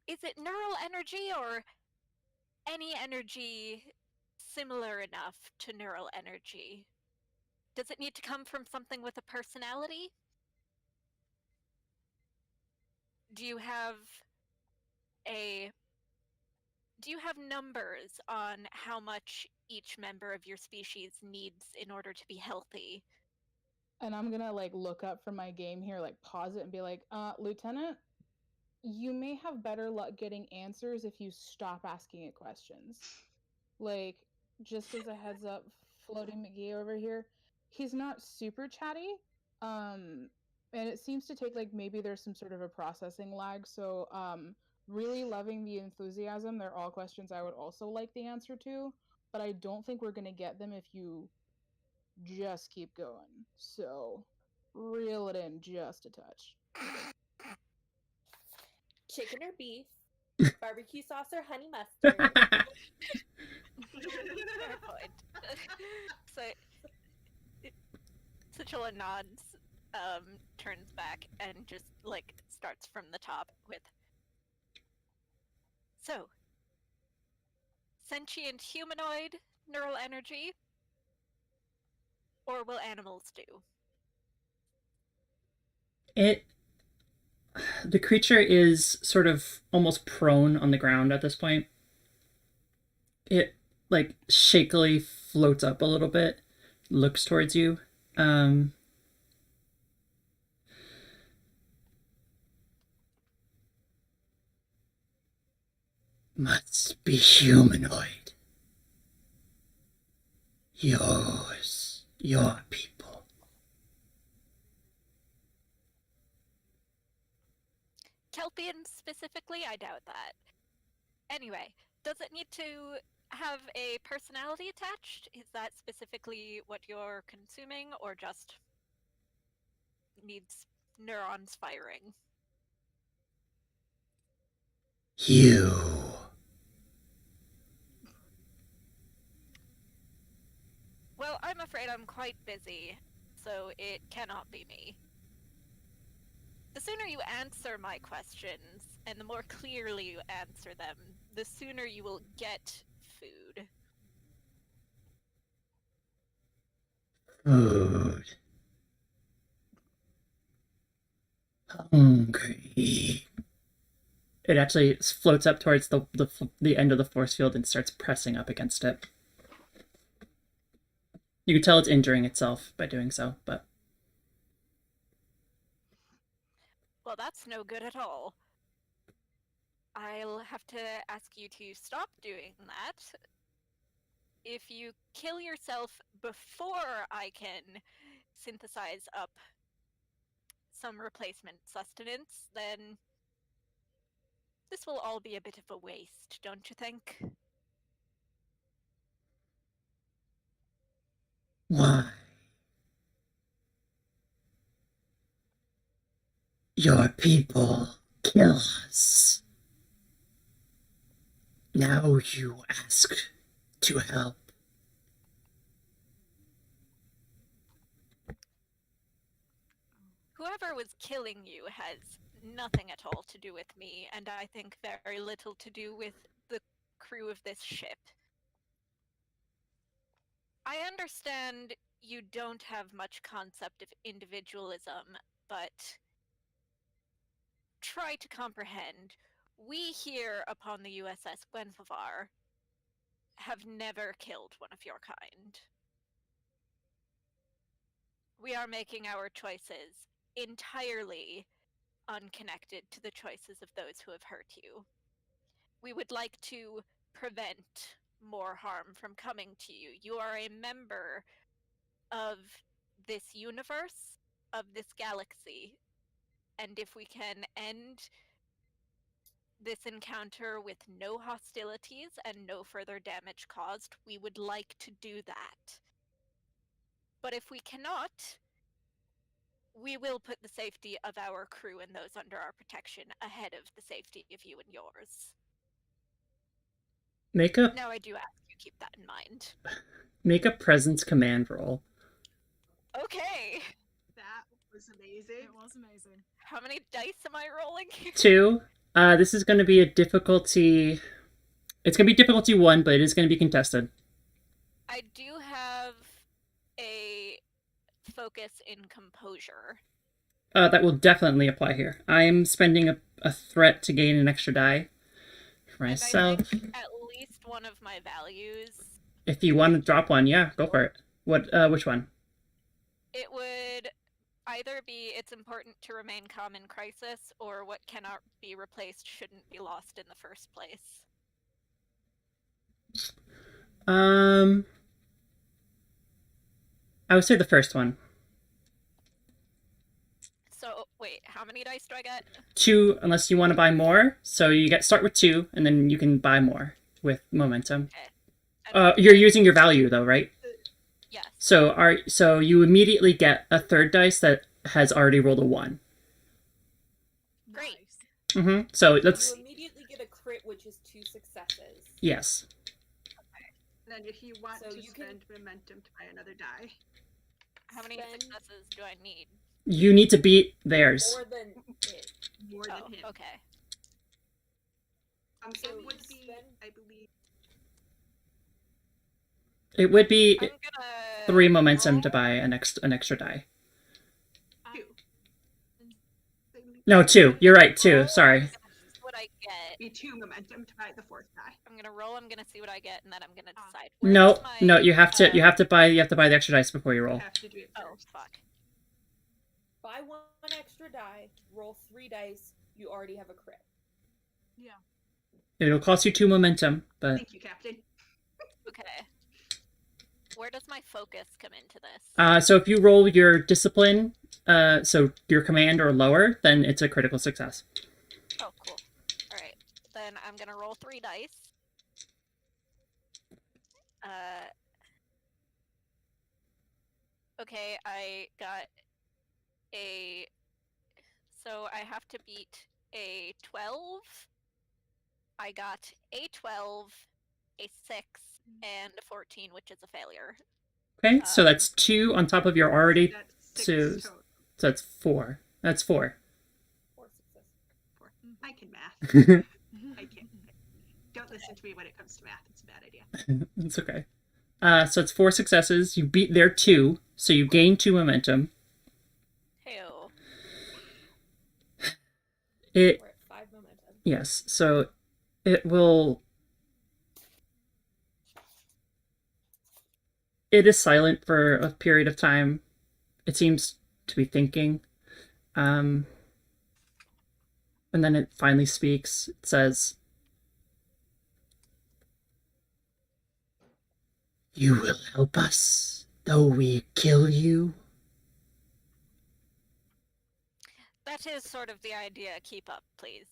Is it neural energy, or any energy similar enough to neural energy? Does it need to come from something with a personality? Do you have a do you have numbers on how much each member of your species needs in order to be healthy? And I'm gonna like look up from my game here, like pause it and be like, Lieutenant, you may have better luck getting answers if you stop asking it questions. Like, just as a heads up, Floating McGee over here, he's not super chatty. And it seems to take like maybe there's some sort of a processing lag. So really loving the enthusiasm. They're all questions I would also like the answer to, but I don't think we're gonna get them if you just keep going. So reel it in just a touch. Chicken or beef, barbecue sauce or honey mustard. Fair point. So, Sachula nods, turns back, and just like starts from the top with. So, sentient humanoid neural energy, or will animals do? The creature is sort of almost prone on the ground at this point. It like shakily floats up a little bit, looks towards you. Must be humanoid. Yours, your people. Kelpian specifically? I doubt that. Anyway, does it need to have a personality attached? Is that specifically what you're consuming, or just needs neurons firing? You. Well, I'm afraid I'm quite busy, so it cannot be me. The sooner you answer my questions, and the more clearly you answer them, the sooner you will get food. Food. Hungry. It actually floats up towards the end of the force field and starts pressing up against it. You can tell it's injuring itself by doing so, but... Well, that's no good at all. I'll have to ask you to stop doing that. If you kill yourself before I can synthesize up some replacement sustenance, then this will all be a bit of a waste, don't you think? Why? Your people kill us. Now you ask to help. Whoever was killing you has nothing at all to do with me, and I think very little to do with the crew of this ship. I understand you don't have much concept of individualism, but try to comprehend. We here upon the USS Gwenfavar have never killed one of your kind. We are making our choices entirely unconnected to the choices of those who have hurt you. We would like to prevent more harm from coming to you. You are a member of this universe, of this galaxy, and if we can end this encounter with no hostilities and no further damage caused, we would like to do that. But if we cannot, we will put the safety of our crew and those under our protection ahead of the safety of you and yours. Now I do ask you keep that in mind. Make a presence command roll. Okay. That was amazing. It was amazing. How many dice am I rolling? 2. This is going to be a difficulty It's going to be difficulty 1, but it is going to be contested. I do have a focus in composure. That will definitely apply here. I'm spending a threat to gain an extra die for And I myself. think at least one of my values, If you want to drop one, yeah, go for it. Which one? it would either be it's important to remain calm in crisis, or what cannot be replaced shouldn't be lost in the first place. I would say the first one. So wait, how many dice do I get? 2, unless you want to buy more. So you start with 2, and then you can buy more with momentum. And You're using your value though, right? yes. So you immediately get a third dice that has already rolled a 1. Great. Nice. Mm-hmm. So let's You immediately get a crit, which is 2 successes. yes. Then if you want So to you can- spend momentum to buy another die, How many Spend successes do I need? You need to beat theirs. more than it. more Oh, than him. okay. So It you would be, spend- I believe, It would be I'm gonna 3 momentum to roll. buy an extra die. two. And I believe No, 2. You're right. 2. Roll, Sorry. I'm gonna see what I get. be 2 momentum to buy the 4th die. I'm gonna roll. I'm gonna see what I get, and then I'm gonna Ah. decide. No, Where's my, no. You have to buy the extra dice before you You roll. have to do it Oh first. fuck. Buy 1 extra die, roll 3 dice, you already have a crit. yeah. It'll cost you 2 momentum, but Thank you, Captain. Okay. Where does my focus come into this? so if you roll your discipline, so your command or lower, then it's a critical success. Oh, cool. All right. Then I'm gonna roll 3 dice. Okay, I got a. So I have to beat a 12. I got a 12, a 6, and a 14, which is a failure. Okay, so that's 2 on top of your already. That's 6 two. total. So that's 4. That's 4. 4 successes. I can math. I can. Don't listen to me when it comes to math. It's a bad idea. It's okay. So it's 4 successes. You beat their 2, so you gain 2 momentum. Ew. It We're at 5 momentum. yes. So it will. It is silent for a period of time. It seems to be thinking. And then it finally speaks. It says, "You will help us, though we kill you." That is sort of the idea. Keep up, please.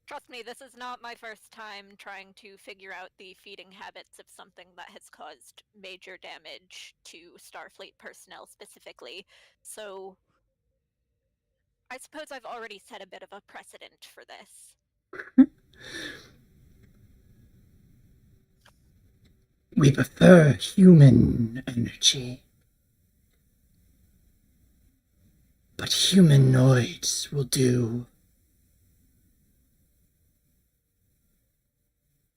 Trust me, this is not my first time trying to figure out the feeding habits of something that has caused major damage to Starfleet personnel specifically, so I suppose I've already set a bit of a precedent for this. We prefer human energy. But humanoids will do.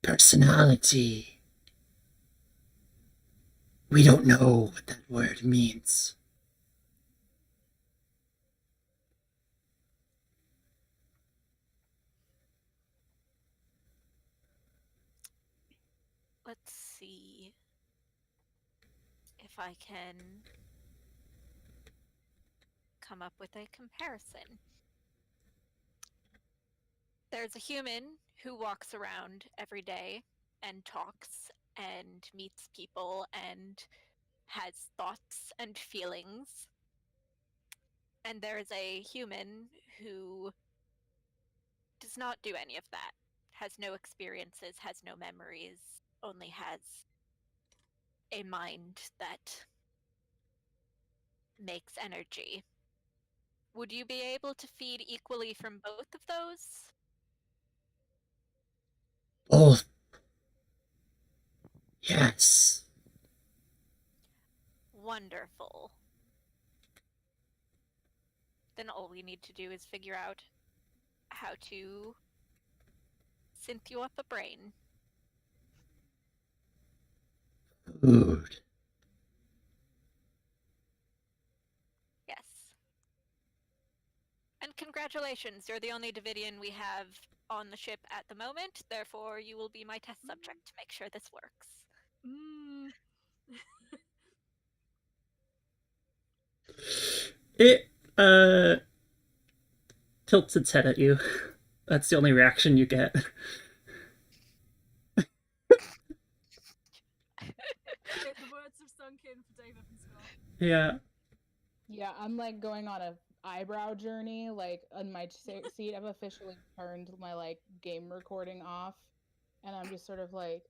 Personality. We don't know what that word means. Let's see if I can come up with a comparison. There's a human who walks around every day and talks and meets people and has thoughts and feelings. And there's a human who does not do any of that, has no experiences, has no memories, only has a mind that makes energy. Would you be able to feed equally from both of those? Both. Yes. Wonderful. then all we need to do is figure out how to synth you up a brain. Food. Yes. And congratulations, you're the only Davidian we have on the ship at the moment, therefore you will be my test subject to make sure this works. Mm. It tilts its head at you. That's the only reaction you get. The words have sunk in for Dave and Scott. Yeah. Yeah, I'm like going on a eyebrow journey. Like on my seat, I've officially turned my like game recording off, and I'm just sort of like,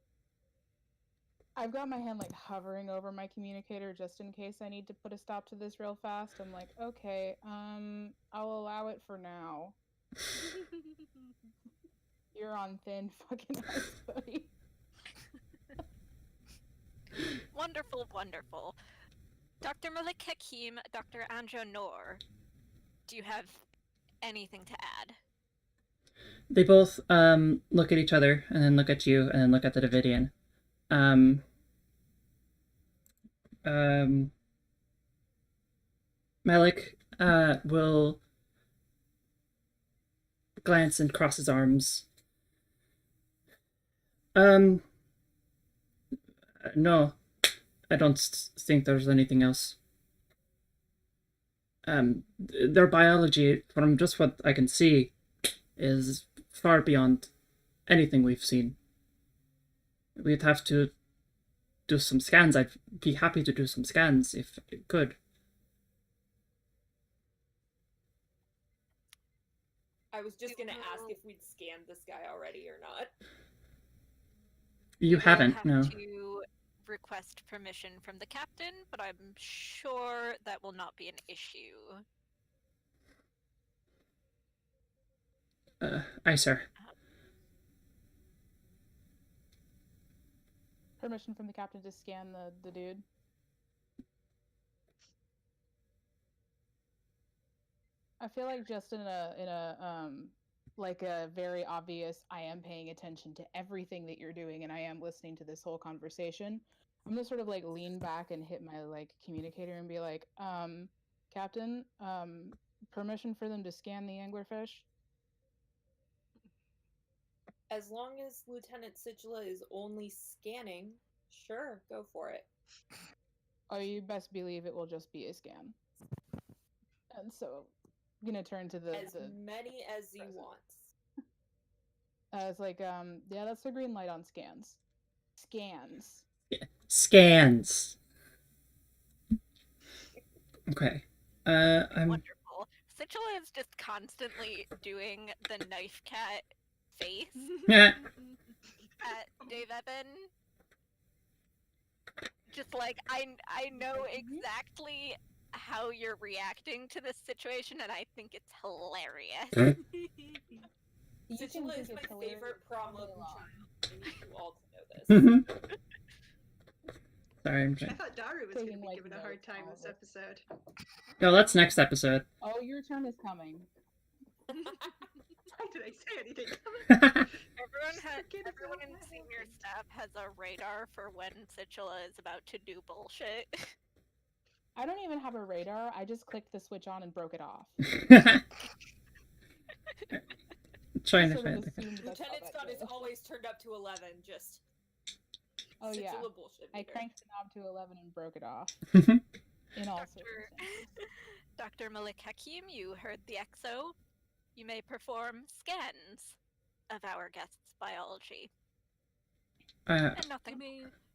I've got my hand like hovering over my communicator just in case I need to put a stop to this real fast. I'm like, okay, I'll allow it for now. You're on thin fucking ice, buddy. Wonderful, wonderful. Dr. Malik Hakim, Dr. Anja Noor, do you have anything to add? They both look at each other and then look at you and then look at the Davidian. Malik will glance and cross his arms. No, I don't think there's anything else. Their biology, from just what I can see, is far beyond anything we've seen. We'd have to do some scans. I'd be happy to do some scans if it could. I was just gonna ask if we'd scanned this guy already or not. You will haven't, have no. to request permission from the captain, but I'm sure that will not be an issue. Aye, sir. Permission from the captain to scan the dude. I feel like just in a like a very obvious, I am paying attention to everything that you're doing and I am listening to this whole conversation. I'm gonna sort of like lean back and hit my like communicator and be like, Captain, permission for them to scan the anglerfish? As long as Lieutenant Sigila is only scanning, sure, go for it. Oh, you best believe it will just be a scan. And so I'm gonna turn to As many as he wants. It's like, yeah, that's the green light on scans. Scans. Yeah. Scans. Okay. I'm... Wonderful. Sigila is just constantly doing the knife cat face Yeah. at Dave Evan. Just like, I know exactly how you're reacting to this situation, and I think it's hilarious. Sigila is my favorite problem child. I need you all to know this. Sorry, I'm I trying. thought Daru was going to Taking, be like, given a hard notes time all this of it. episode. No, that's next episode. Oh, your turn is coming. Why did I say anything? Everyone in senior staff has a radar for when Sigila is about to do bullshit. I don't even have a radar. I just clicked the switch on and broke it off. Trying to Sort of find the... assumed that's how Lieutenant that Scott is goes. always turned up to 11, just Oh yeah, Sigila bullshit I meter. cranked the knob to 11 and broke it off. In all circumstances. Dr. Malik Hakim, you heard the XO. You may perform scans of our guest's biology. And nothing.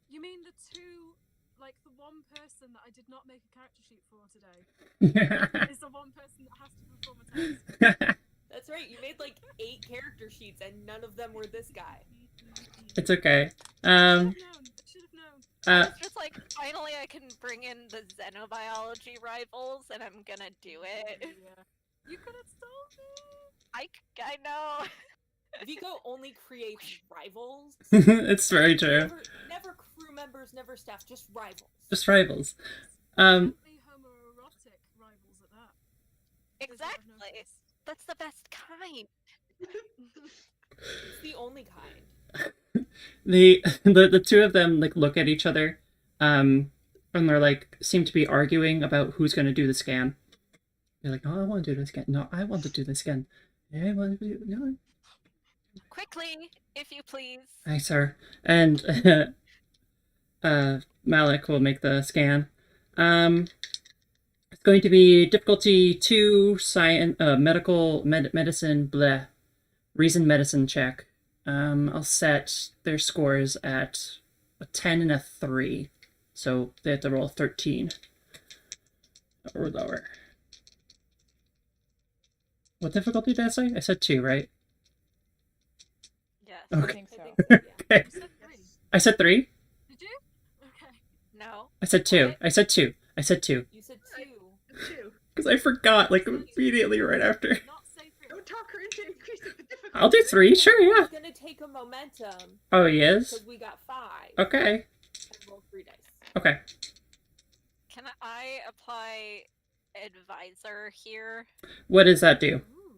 You mean the two, like the one person that I did not make a character sheet for today is the one person that has to perform a test. That's right, you made like 8 character sheets and none of them were this guy. It's okay. I should have known. It's just like, finally I can bring in the xenobiology rivals, and I'm gonna do it. Yeah. You could have told me. I know. Vico only creates rivals. It's very true. Never crew members, never staff, just rivals. Just rivals. Definitely homoerotic rivals at that. There's what I've Exactly. noticed. That's the best kind. It's the only kind. The two of them like look at each other, and they're like seem to be arguing about who's going to do the scan. They're like, "No, I want to do this again. No, I want to do this again. Yeah, I want to do no." Quickly, if you please. Hi, sir. And Malik will make the scan. It's going to be difficulty 2, science, medicine, bleh, reason medicine check. I'll set their scores at a 10 and a 3. So they have to roll 13 or lower. What difficulty did I say? I said 2, right? Yes. I Okay. think so. I think so, yeah. Okay. You said 3. I said 3? Did you? Okay. No. I said 2. What? I said 2. I said 2. You said 2. Two. Because I forgot, like, immediately right after. Not say 3. Don't talk her into increasing the difficulty. I'll do 3, sure, yeah. He's gonna take a momentum Oh, he is? because we got 5. Okay. And roll 3 dice. Okay. Can I apply advisor here? What does that do? Ooh.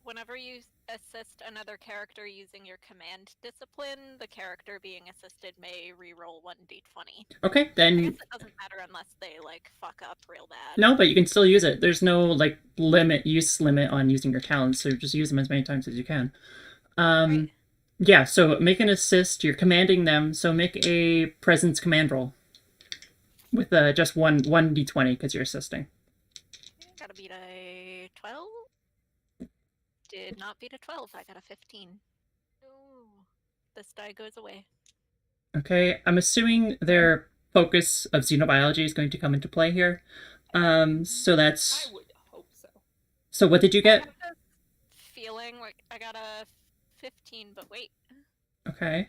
Whenever you assist another character using your command discipline, the character being assisted may re-roll 1d20. Okay, I guess then it doesn't matter unless they like fuck up real bad. no, but you can still use it. There's no like use limit on using your talents, so just use them as many times as you can. Right. Yeah, so make an assist. You're commanding them, so make a presence command roll with just one d20 because you're assisting. Gotta beat a 12. Did not beat a 12. I got a 15. Ooh. This die goes away. Okay, I'm assuming their focus of xenobiology is going to come into play here. So that's I would hope so. so. What did you I get? have this feeling like I got a 15, but wait. Okay.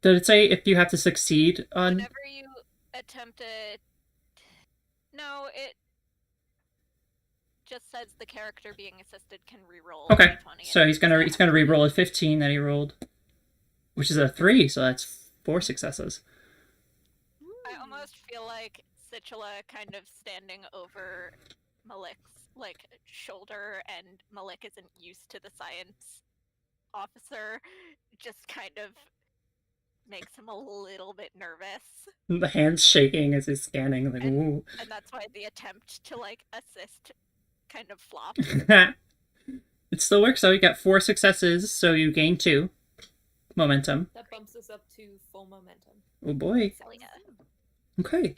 Did it say if you have to succeed on? Whenever you attempt it. No, it just says the character being assisted can re-roll. Okay, D20 so and he's gonna stat. re-roll a 15 that he rolled, which is a 3, so that's 4 successes. I almost feel like Situla kind of standing over Malik's like shoulder, and Malik isn't used to the science officer, just kind of makes him a little bit nervous, The hands shaking as he's scanning, like ooh. and that's why the attempt to like assist kind of flops. It still works. So you got 4 successes, so you gain 2 momentum. That bumps us up to full momentum. Oh boy. Hell yeah. Okay.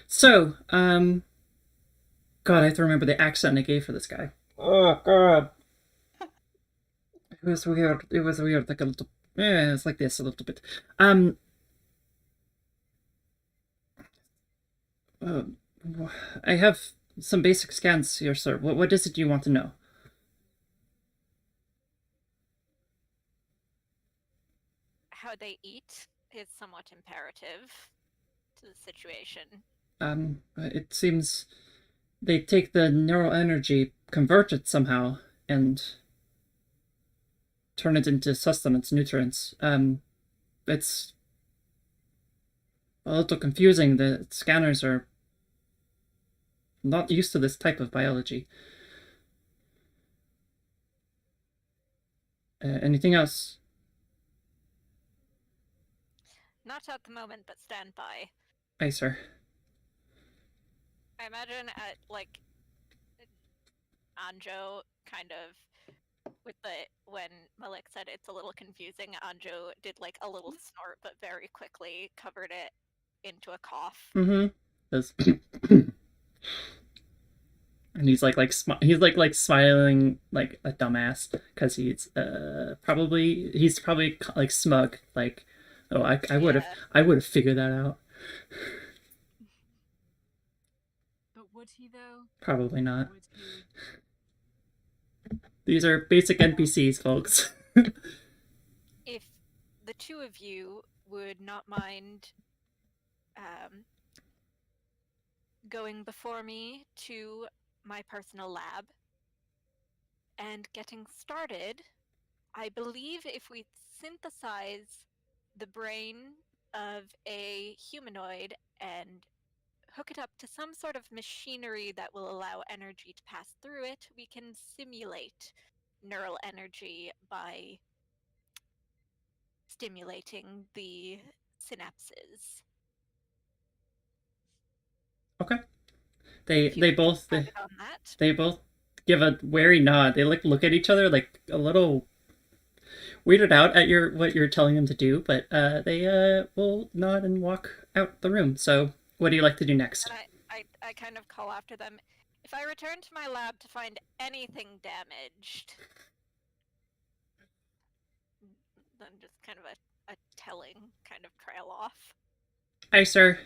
So, God, I have to remember the accent I gave for this guy. Oh God. It was weird. It was weird. Like a little. Yeah, it's like this a little bit. I have some basic scans here, sir. What is it you want to know? How they eat is somewhat imperative to the situation. It seems they take the neural energy, convert it somehow, and turn it into sustenance, nutrients. It's a little confusing. The scanners are not used to this type of biology. Anything else? Not at the moment, but stand by. Aye, sir. I imagine at like Anjo kind of with the when Malik said it's a little confusing, Anjo did like a little snort, but very quickly covered it into a cough. Mm-hmm. And he's like smiling like a dumbass because he's probably like smug, like, oh, I would have figured that out. But would he though? Probably not. Would he? These are basic NPCs, folks. If the two of you would not mind going before me to my personal lab and getting started, I believe if we synthesize the brain of a humanoid and hook it up to some sort of machinery that will allow energy to pass through it, we can simulate neural energy by stimulating the synapses. Okay. If you They could get both started on that. they both give a wary nod. They like look at each other like a little weirded out at what you're telling them to do, but they will nod and walk out the room. So, what do you like to do next? And I kind of call after them. If I return to my lab to find anything damaged, then just kind of a telling kind of trail off. Aye, sir.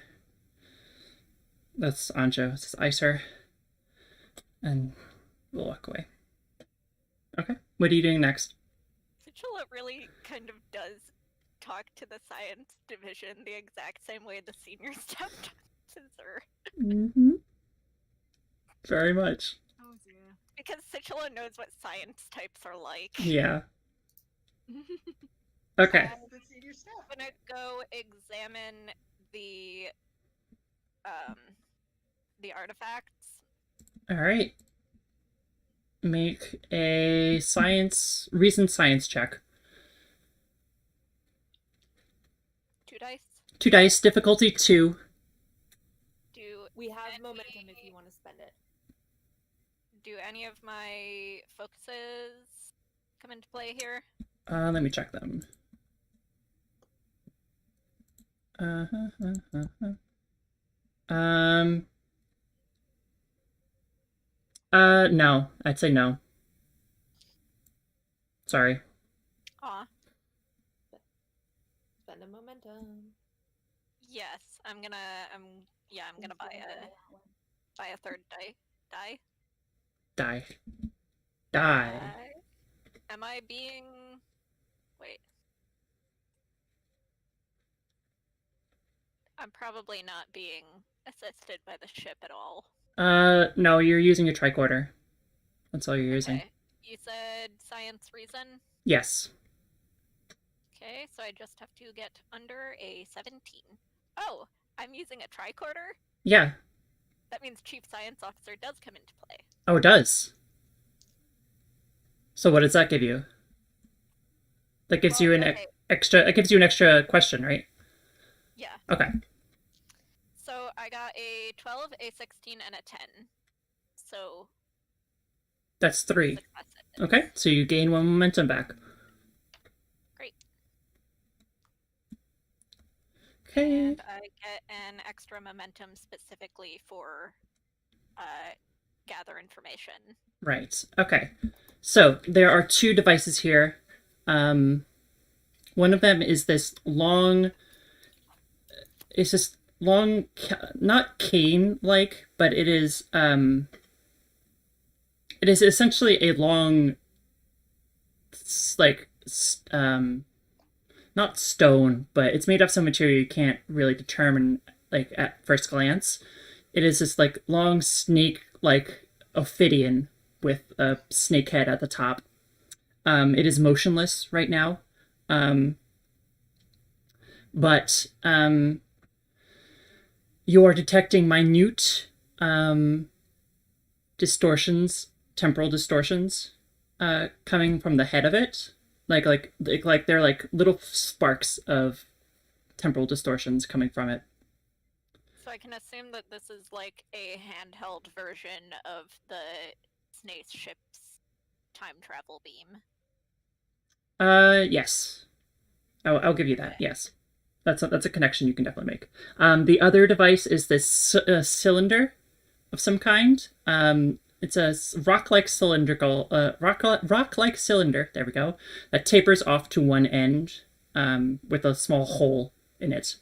That's Anjo. It says, aye, sir. And we'll walk away. Okay. What are you doing next? Chinchilla really kind of does talk to the science division the exact same way the senior staff does her. Mm-hmm. Very much. Oh dear. Because Chinchilla knows what science types are like. Yeah. Okay. All the senior staff. I'm gonna go examine the artifacts. All right. Make a reason science check. 2 dice. 2 dice, difficulty 2. We have momentum if you want to spend it. Do any of my focuses come into play here? Let me check them. No. I'd say no. Sorry. Aw. Spend a momentum. Yes, I'm gonna buy a third die. Die. Die. Am I being... Wait. I'm probably not being assisted by the ship at all. No, you're using a tricorder. That's all you're using. Okay. You said science reason? Yes. Okay, so I just have to get under a 17. Oh, I'm using a tricorder? Yeah. That means Chief Science Officer does come into play. Oh, it does. So what does that give you? That gives you an extra. It gives you an extra question, right? Yeah. Okay. So I got a 12, a 16, and a 10. So That's 3. successes. Okay, so you gain 1 momentum back. Great. Okay. And I get an extra momentum specifically for gather information. Right. Okay. So there are 2 devices here. One of them is this long. It's this long, not cane-like, but it is. It is essentially a long, like, not stone, but it's made of some material you can't really determine, like, at first glance. It is this, like, long snake, like, ophidian with a snake head at the top. It is motionless right now. But you are detecting minute distortions, temporal distortions, coming from the head of it. Like they're like little sparks of temporal distortions coming from it. So I can assume that this is like a handheld version of the Snace ship's time travel beam. Yes. I'll give you that. Yes. That's a connection you can definitely make. The other device is this cylinder of some kind. It's a rock-like cylindrical rock-like cylinder. There we go. That tapers off to one end with a small hole in it.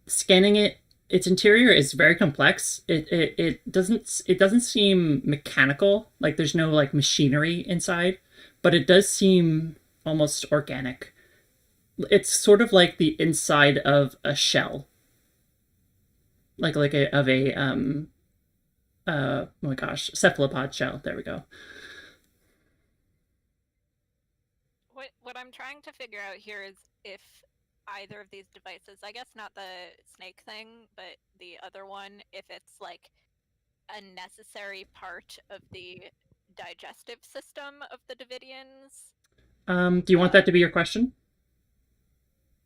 Scanning it, its interior is very complex. It doesn't seem mechanical. Like there's no like machinery inside, but it does seem almost organic. It's sort of like the inside of a shell. Like oh my gosh, cephalopod shell. There we go. What I'm trying to figure out here is if either of these devices, I guess not the snake thing, but the other one, if it's like a necessary part of the digestive system of the Davidians. Do you want that to be your question?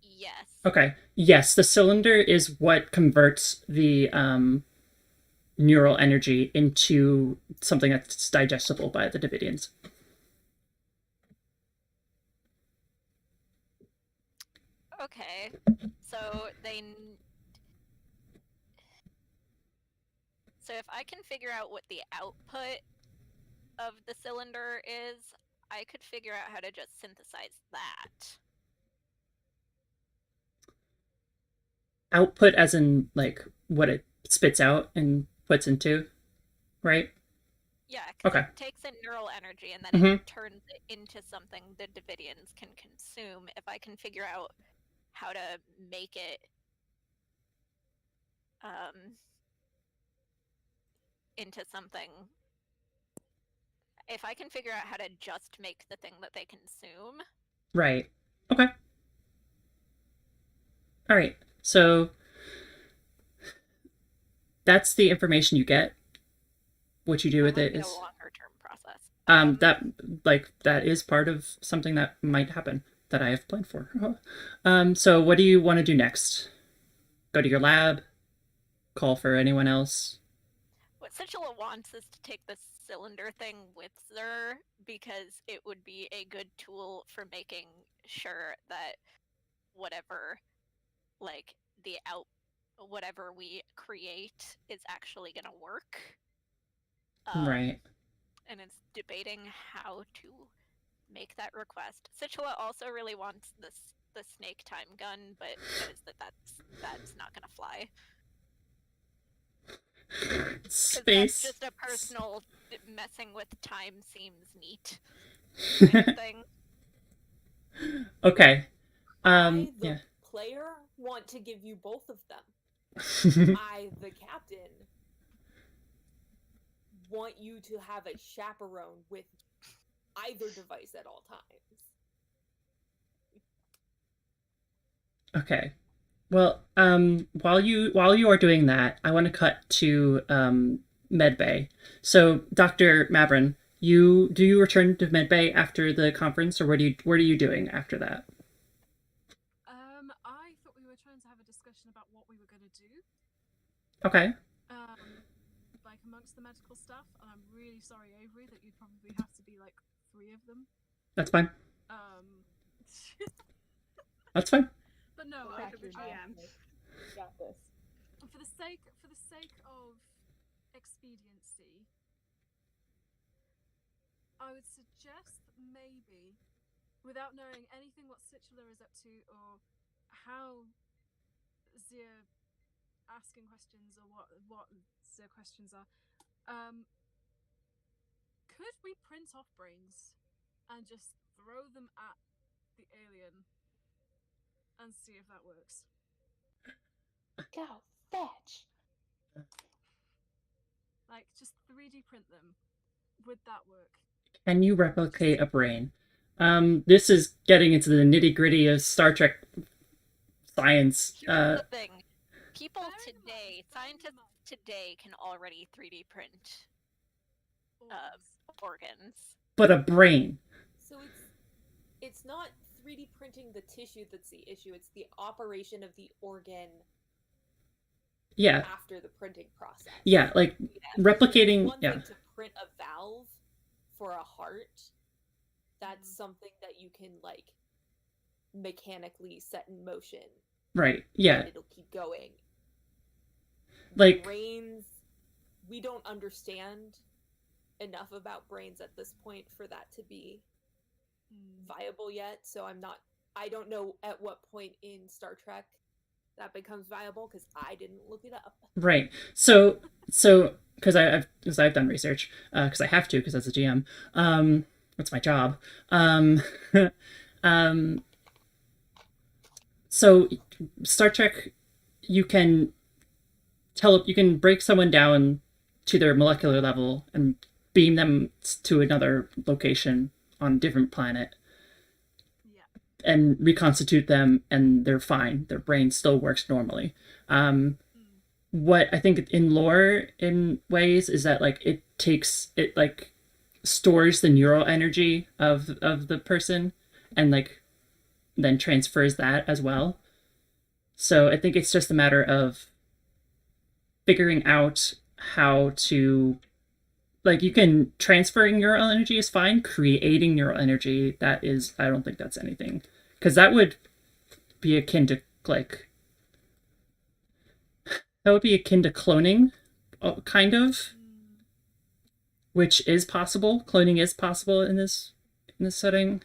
Yes. Okay. Yes, the cylinder is what converts the neural energy into something that's digestible by the Davidians. Okay. So So if I can figure out what the output of the cylinder is, I could figure out how to just synthesize that. Output as in like what it spits out and puts into, right? Yeah, because Okay. it takes in neural energy and then Mhm. it turns it into something the Davidians can consume. If I can figure out how to make it into something, if I can figure out how to just make the thing that they consume. Right. Okay. All right. So that's the information you get. What you do with That it might be is a longer term process. that is part of something that might happen that I have planned for. So what do you want to do next? Go to your lab, call for anyone else. What Situla wants is to take the cylinder thing with her because it would be a good tool for making sure that whatever, like, whatever we create is actually going to work. Right. And it's debating how to make that request. Situla also really wants the snake time gun, but knows that that's not going to fly. Because that's just a personal messing with time seems neat kind of thing. Okay. I, the Yeah. player, want to give you both of them. I, the captain, want you to have a chaperone with either device at all times. Okay. Well, while you are doing that, I want to cut to medbay. So, Dr. Mavrin, you return to medbay after the conference, or what are you doing after that? I thought we were trying to have a discussion about what we were going to do. Okay. Like amongst the medical staff, and I'm really sorry, Avery, that you'd probably have to be like 3 of them. That's fine. That's fine. But no, I could be GM. Got this. For the sake of expediency, I would suggest maybe, without knowing anything what Situla is up to or how Zia asking questions or what Zia questions are, could we print off brains and just throw them at the alien and see if that works? Go fetch. Like, just 3D print them. Would that work? Can you replicate a brain? This is getting into the nitty gritty of Star Trek science. Here's the thing. Scientists today can already 3D print organs. But a brain. So it's not 3D printing the tissue that's the issue. It's the operation of the organ. Yeah. After the printing process. Yeah, like replicating. One thing to print a valve for a heart. That's something that you can like mechanically set in motion. Right. Yeah. And it'll keep going. Like brains, we don't understand enough about brains at this point for that to be viable yet. So I don't know at what point in Star Trek that becomes viable because I didn't look it up. Right. So because I've done research because I have to because as a GM, that's my job. So Star Trek, you can break someone down to their molecular level and beam them to another location on a different planet. Yeah. and reconstitute them, and they're fine. Their brain still works normally. What I think in lore in ways is that like it like stores the neural energy of the person and like then transfers that as well. So I think it's just a matter of figuring out how to, like, you can transferring neural energy is fine. Creating neural energy, that is, I don't think that's anything, because that would be akin to like cloning, kind of, which is possible. Cloning is possible in this setting.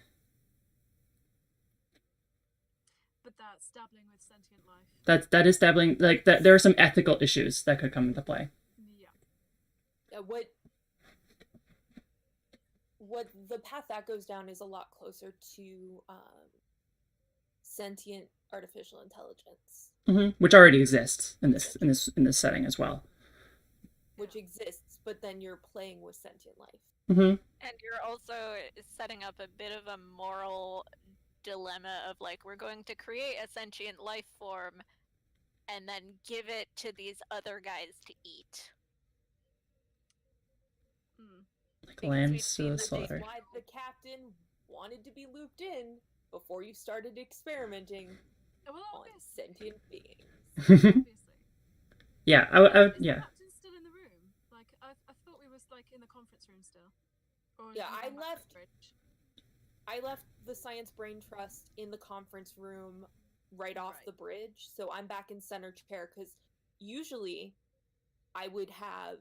But that's dabbling with sentient life. That is dabbling, like that. There are some ethical issues that could come into play. Yeah. What the path that goes down is a lot closer to sentient artificial intelligence, Which already exists in this setting as well. which exists, but then you're playing with sentient life. Mm-hmm. And you're also setting up a bit of a moral dilemma of like, we're going to create a sentient life form and then give it to these other guys to eat. Like Because lamb we've seen to the that slaughter. Why the captain wanted to be looped in before you started experimenting Well, on obviously. sentient beings. Obviously. Yeah, I Is yeah. the captain still in the room? Like, I thought we was like in the conference room still. Or Yeah, have I you gone back to left- the bridge? I left the Science Brain Trust in the conference room right off Right. the bridge, so I'm back in center chair because usually I would have,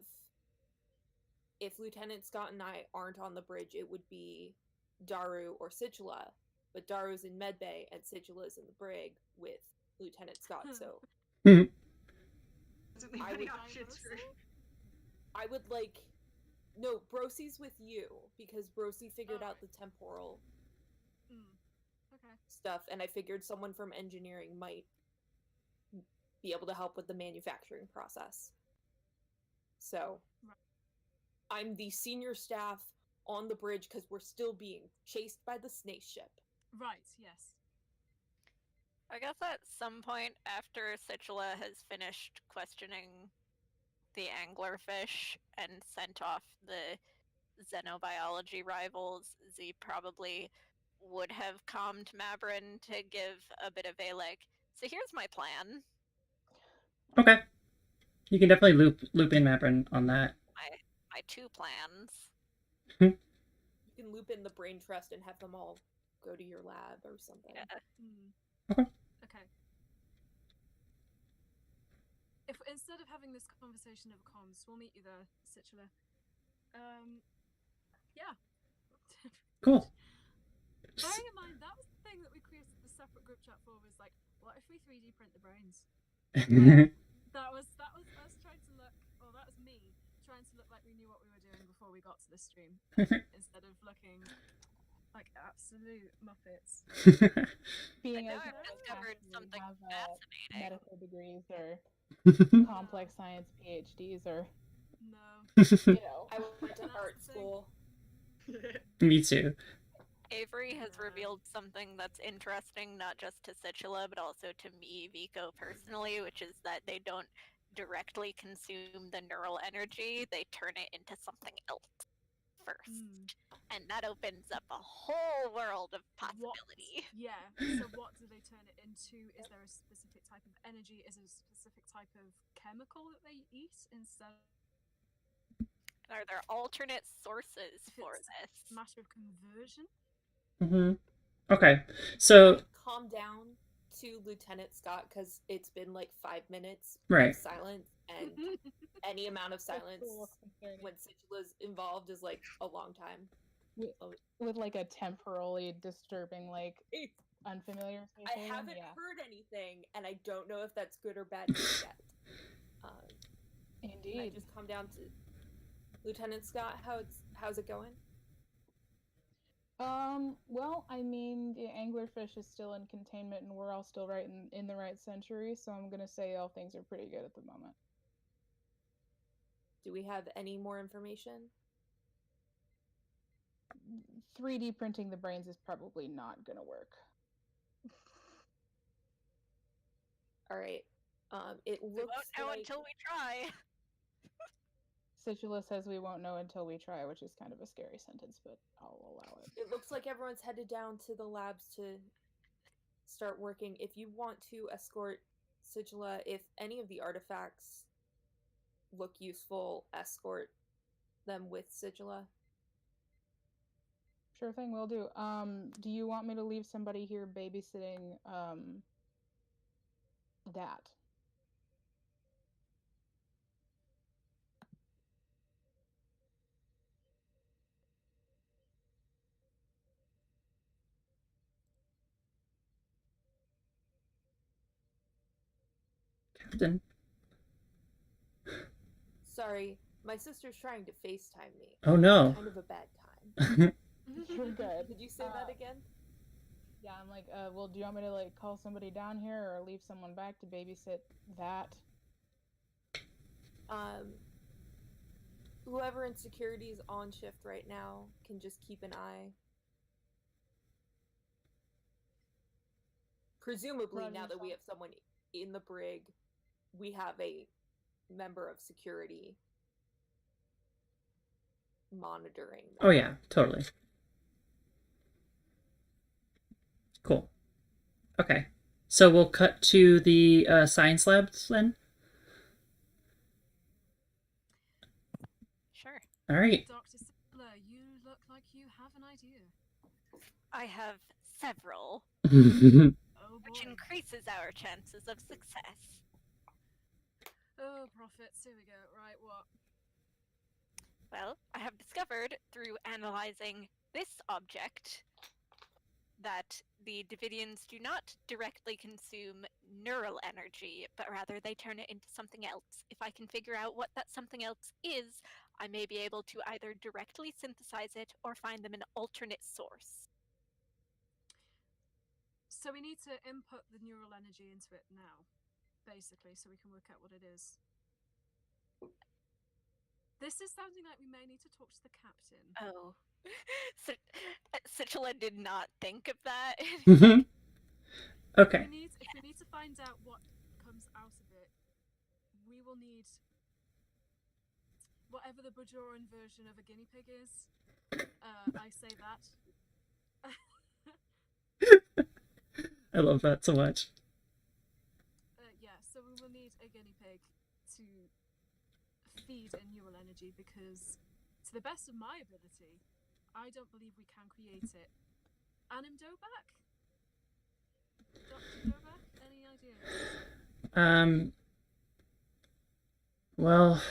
if Lieutenant Scott and I aren't on the bridge, it would be Daru or Sigila, but Daru's in medbay and Sigila's in the brig with Lieutenant Scott, so Doesn't leave I any would- options for. I would like, no, Brosy's with you because Brosy figured Oh. out the temporal Okay. stuff, and I figured someone from engineering might be able to help with the manufacturing process. So, Right. I'm the senior staff on the bridge because we're still being chased by the snake ship. Right, yes. I guess at some point after Sichula has finished questioning the anglerfish and sent off the xenobiology rivals, Z probably would have calmed Mabrin to give a bit of a like, so here's my plan. Okay. You can definitely loop in Maprin on that. My two plans. You can loop in the brain trust and have them all go to your lab or something. Yeah. Okay. Okay. If instead of having this conversation over comms, we'll meet you there, Situla. Yeah. Cool. Bearing in mind, that was the thing that we created the separate group chat for, was like, what if we 3D print the brains? That was us trying to look, well, that was me trying to look like we knew what we were doing before we got to the stream, instead of looking like absolute muppets. Being But now as I've much as discovered we something have, fascinating. medical degrees or complex science PhDs or No. you know. I went to That's art the thing. school. Me too. Avery has revealed something that's interesting, not just to Situla, but also to me, Vico, personally, which is that they don't directly consume the neural energy, they turn it into something else first. And that opens up a whole world of possibility. Yeah, so what do they turn it into? Is there a specific type of energy? Is it a specific type of chemical that they eat instead? Are there alternate sources If for it's this? a matter of conversion? Okay. So Calm down to Lieutenant Scott because it's been like 5 minutes Right. of silence, and any amount of silence when Sichula's involved is like a long time. With like a temporally disturbing, like unfamiliar I sensation. haven't Yeah. heard anything, and I don't know if that's good or bad news yet. And I Indeed. just come down to Lieutenant Scott. How's it going? Well, I mean, the anglerfish is still in containment, and we're all still right in the right century. So I'm gonna say all things are pretty good at the moment. Do we have any more information? 3D printing the brains is probably not gonna work. All right. It We looks won't know like until we try. Situla says we won't know until we try, which is kind of a scary sentence, but I'll allow it. it looks like everyone's headed down to the labs to start working. If you want to escort Sigila, if any of the artifacts look useful, escort them with Sigila. Sure thing, will do. Do you want me to leave somebody here babysitting that? Captain. Sorry, my sister's trying to FaceTime me. Oh no. Kind of a bad time. You're good. Did you say that again? Yeah, I'm like, well, do you want me to like call somebody down here or leave someone back to babysit that? Whoever in security is on shift right now can just keep an eye. Presumably, now that we have someone in the brig, we have a member of security monitoring them. Oh yeah, totally. Cool. Okay. So we'll cut to the science labs then? Sure. All right. Dr. Sigila, you look like you have an idea. I have several, Oh which boy. increases our chances of success. Oh, prophets. Here we go. Right, what? Well, I have discovered through analyzing this object that the Davidians do not directly consume neural energy, but rather they turn it into something else. If I can figure out what that something else is, I may be able to either directly synthesize it or find them an alternate source. So we need to input the neural energy into it now, basically, so we can work out what it is. This is sounding like we may need to talk to the captain. Oh. Situla did not think of that. Okay. If we need to find out what comes out of it, we will need whatever the Bajoran version of a guinea pig is. I say that. I love that so much. Yeah, so we will need a guinea pig to feed in neural energy because, to the best of my ability, I don't believe we can create it. Anim Dobak? Dr. Dobak, any ideas? Well,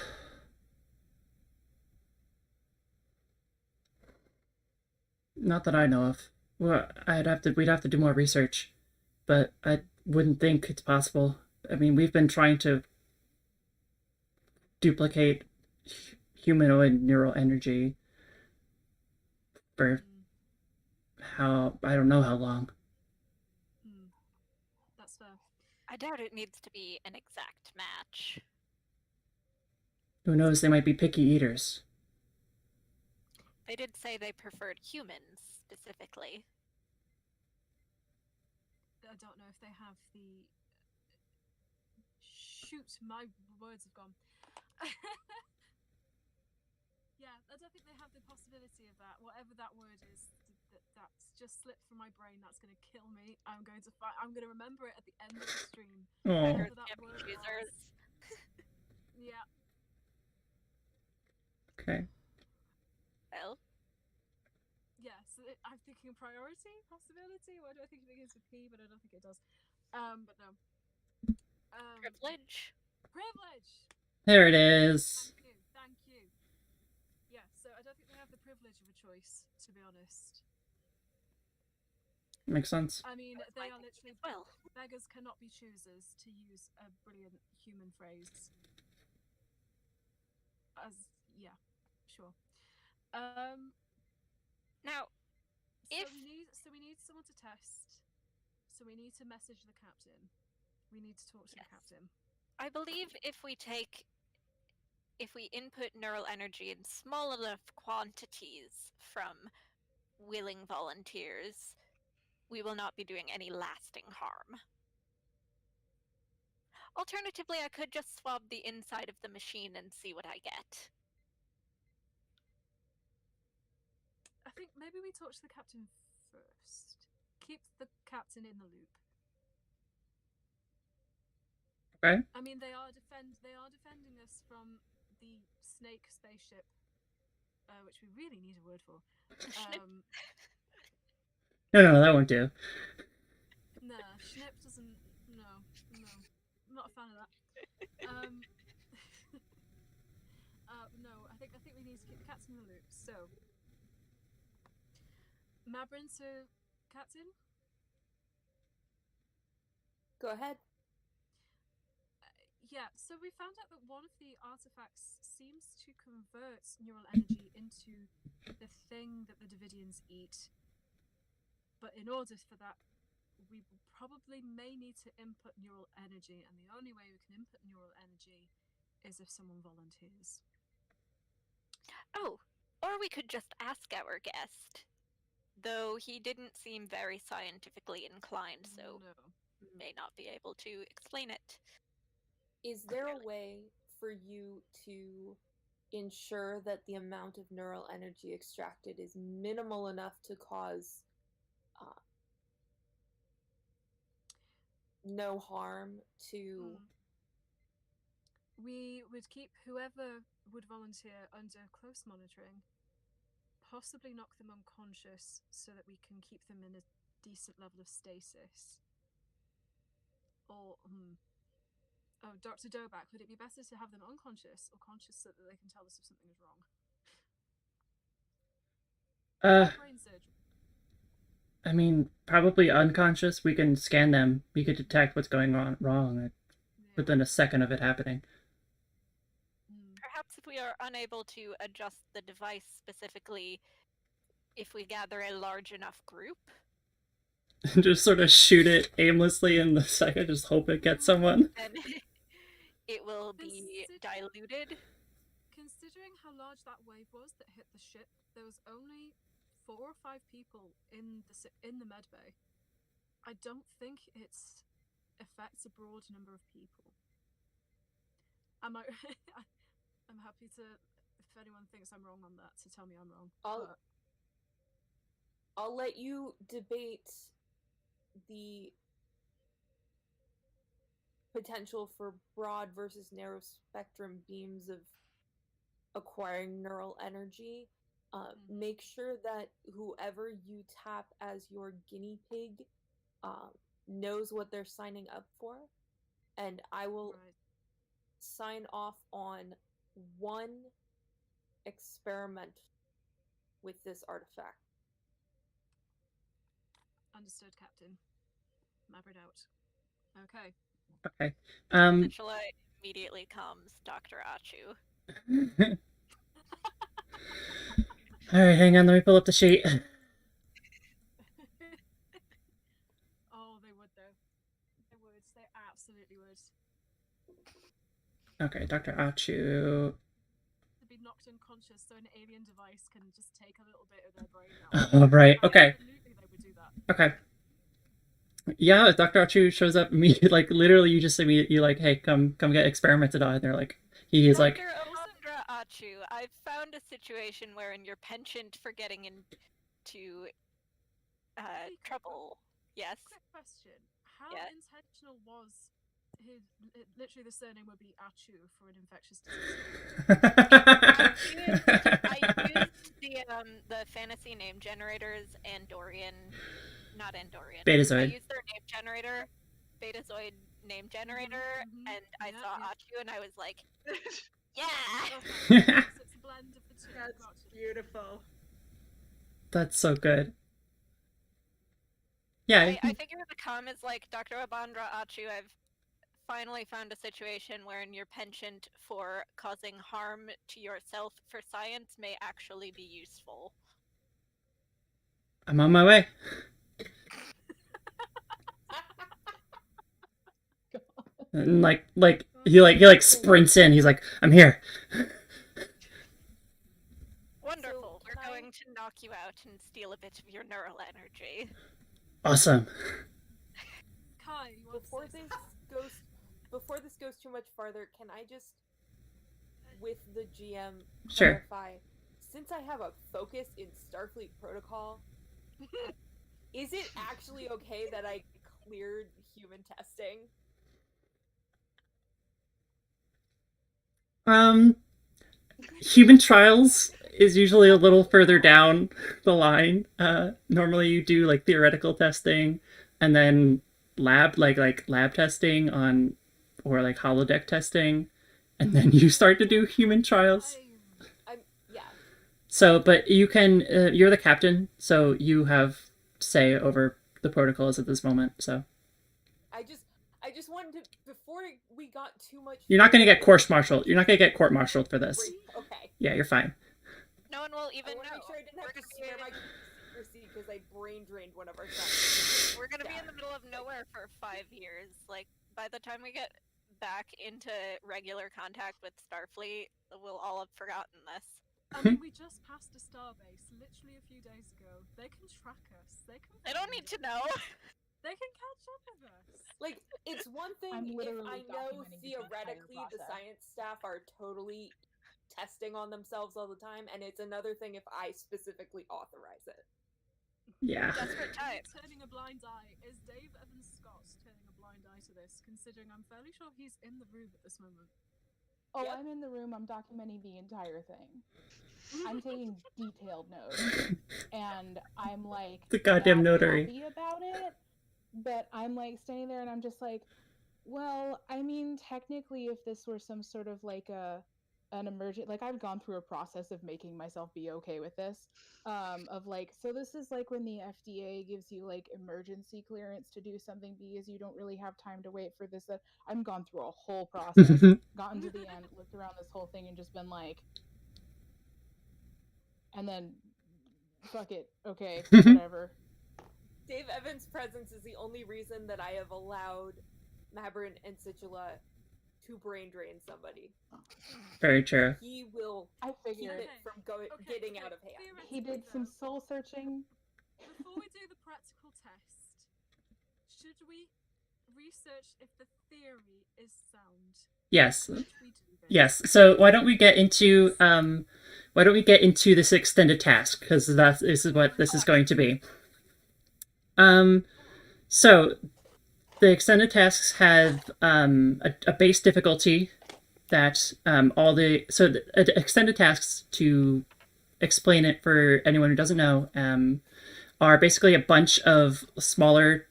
not that I know of. Well, we'd have to do more research, but I wouldn't think it's possible. I mean, we've been trying to duplicate humanoid neural energy for I don't know how long. That's fair. I doubt it needs to be an exact match. Who knows, they might be picky eaters. They did say they preferred humans, specifically. I don't know if they have the... Shoot, my words have gone. Yeah, I don't think they have the possibility of that. Whatever that word is, that's just slipped from my brain. That's going to kill me. I'm going to remember it at the end of the stream. Oh. Better That than word choosers. Yeah. Okay. Well, Yeah, so I'm thinking priority, possibility. Why do I think it begins with P, but I don't think it does. But no. privilege. Privilege! There it is. Thank you. Yeah, so I don't think they have the privilege of a choice, to be honest. Makes sense. I mean, That's they my are thinking literally... as well. Beggars cannot be choosers, to use a brilliant human phrase. Yeah, sure. Now, So we need someone to test. So we need to message the captain. We need to talk to the captain. I believe if we input neural energy in small enough quantities from willing volunteers, we will not be doing any lasting harm. Alternatively, I could just swab the inside of the machine and see what I get. I think maybe we talk to the captain first. Keep the captain in the loop. Okay. I mean, they are defending us from the snake spaceship, which we really need a word for. No, that won't do. Nah, Schnip doesn't. No, I'm not a fan of that. No, I think we need to keep the captain in the loop. So, Mabrin to captain. Go ahead. Yeah, so we found out that one of the artifacts seems to convert neural energy into the thing that the Davidians eat. But in order for that, we probably may need to input neural energy, and the only way we can input neural energy is if someone volunteers. Oh, or we could just ask our guest. Though he didn't seem very scientifically inclined, so No. may not be able to explain it. Is there a way for you to ensure that the amount of neural energy extracted is minimal enough to cause no harm to... We would keep whoever would volunteer under close monitoring, possibly knock them unconscious so that we can keep them in a decent level of stasis. Or, oh, Dr. Dobak, would it be better to have them unconscious or conscious so that they can tell us if something is wrong? Brain surgery. I mean, probably unconscious. We can scan them. We could detect what's going wrong within a second of it happening. Perhaps if we are unable to adjust the device specifically, if we gather a large enough group. Just sort of shoot it aimlessly in the second, just hope it gets someone. And it will be diluted. Considering how large that wave was that hit the ship, there was only 4 or 5 people in the medbay. I don't think it affects a broad number of people. I'm happy to, if anyone thinks I'm wrong on that, to tell me I'm wrong. I'll let you debate the potential for broad versus narrow spectrum beams of acquiring neural energy. Make sure that whoever you tap as your guinea pig knows what they're signing up for, and I will sign off on one experiment with this artifact. Understood, Captain. Maverick out. Okay. Okay. Satellite immediately comes Dr. Achu. Alright, hang on, let me pull up the sheet. Oh, they would though. They would. They absolutely would. Okay, Dr. Achu. To be knocked unconscious so an alien device can just take a little bit of their brain out. Oh, right, okay. Absolutely they would do that. Okay. Yeah, Dr. Achu shows up immediately, like, literally you just immediately, like, hey, come get experimented on. And they're like, he's like... Dr. Alessandra Achu, I've found a situation wherein your penchant for getting into trouble. Yes? Quick question. How Yeah. intentional was his... Literally the surname would be Achu for an infectious disease. I used the fantasy name generators not Andorian. Betazoid. I used their name generator, Betazoid name generator, and I saw Achu and I was like, yeah! It's a blend of the two. That's beautiful. That's so good. Yeah. I figure the com is like, Dr. Abandra Achu, I've finally found a situation wherein your penchant for causing harm to yourself for science may actually be useful. I'm on my way. And he sprints in. He's like, I'm here. Wonderful. We're going to knock you out and steal a bit of your neural energy. Awesome. Kai, Before this goes before this goes too much farther, can I just, with the GM, Sure. clarify, since I have a focus in Starfleet protocol, is it actually okay that I cleared human testing? Human trials is usually a little further down the line. Normally you do like theoretical testing and then lab lab testing on or like holodeck testing, and then you start to do human trials. Yeah. So, but you can you're the captain, so you have say over the protocols at this moment. So I just wanted to, before we got too much. you're not going to get court-martialed. You're not going to get court-martialed for this. Okay. Yeah, you're fine. No one will even I want to know. make sure I didn't have We're to gonna swear be- my secrecy because I brain drained one of our sons. We're gonna be in the middle of nowhere for 5 years. Like, by the time we get back into regular contact with Starfleet, we'll all have forgotten this. I mean, we just passed a starbase literally a few days ago. They can track us. They don't need to know. They can catch up with us. Like, it's one thing I'm if literally I know documenting the entire theoretically the process. science staff are totally testing on themselves all the time, and it's another thing if I specifically authorize it. Yeah. Desperate type. Turning a blind eye. Is Dave Evans Scott turning a blind eye to this, considering I'm fairly sure he's in the room at this moment? Oh, Yep. I'm in the room. I'm documenting the entire thing. I'm taking detailed notes, and I'm like The goddamn not notary. happy about it. But I'm like standing there, and I'm just like, well, I mean, technically, if this were some sort of like an emergent, like I've gone through a process of making myself be okay with this, of like, so this is like when the FDA gives you like emergency clearance to do something because you don't really have time to wait for this. I've gone through a whole process, gotten to the end, looked around this whole thing, and just been like, and then, fuck it, okay, whatever. Dave Evans' presence is the only reason that I have allowed Mabrin and Situla to brain drain somebody. Very true. He will I keep figured it from getting out of hand. he did some soul searching. Before we do the practical test, should we research if the theory is sound? Yes. Should we do this? Yes. So why don't we get into this extended task, because this is what this is going to be. So the extended tasks have a base difficulty that extended tasks, to explain it for anyone who doesn't know, are basically a bunch of smaller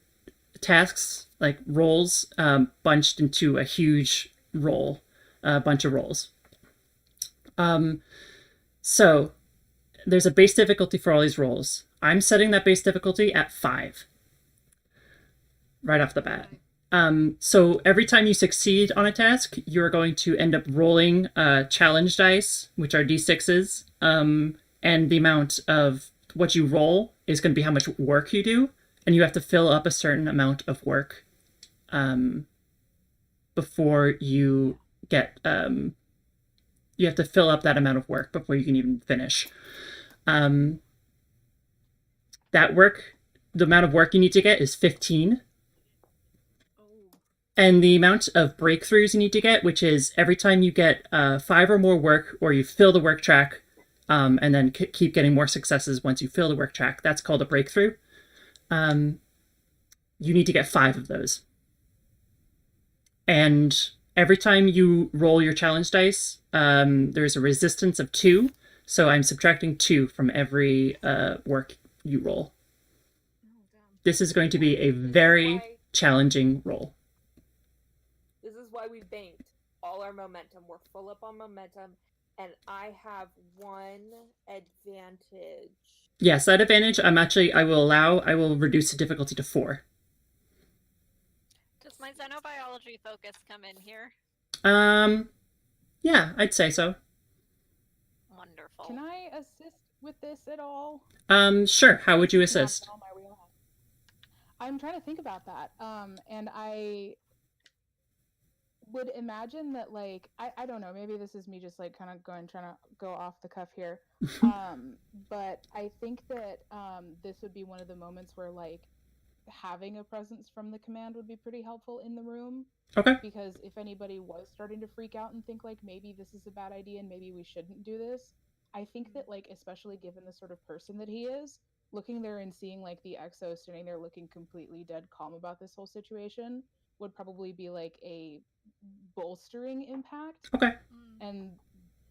tasks, like roles, bunched into a huge role, a bunch of roles. So there's a base difficulty for all these roles. I'm setting that base difficulty at 5 right off the bat. So every time you succeed on a task, you're going to end up rolling challenge dice, which are d6s, and the amount of what you roll is going to be how much work you do, and you have to fill up a certain amount of work before you get you have to fill up that amount of work before you can even finish. That work, the amount of work you need to get is 15. And the amount of breakthroughs you need to get, which is every time you get 5 or more work, or you fill the work track, and then keep getting more successes once you fill the work track, that's called a breakthrough. You need to get 5 of those. And every time you roll your challenge dice, there's a resistance of 2. So I'm subtracting 2 from every work you roll. This is going to be a very challenging roll. This is why we banked all our momentum. We're full up on momentum, and I have 1 advantage. Yes, that advantage I will reduce the difficulty to 4. Does my xenobiology focus come in here? Yeah, I'd say so. Wonderful. Can I assist with this at all? Sure. How would you assist? Not in my wheelhouse. I'm trying to think about that. And I would imagine that, like, I don't know, maybe this is me just like kind of trying to go off the cuff here. But I think that this would be one of the moments where, like, having a presence from the command would be pretty helpful in the room. Okay. Because if anybody was starting to freak out and think like maybe this is a bad idea and maybe we shouldn't do this, I think that like especially given the sort of person that he is, looking there and seeing like the exo standing there looking completely dead calm about this whole situation would probably be like a bolstering impact. Okay. And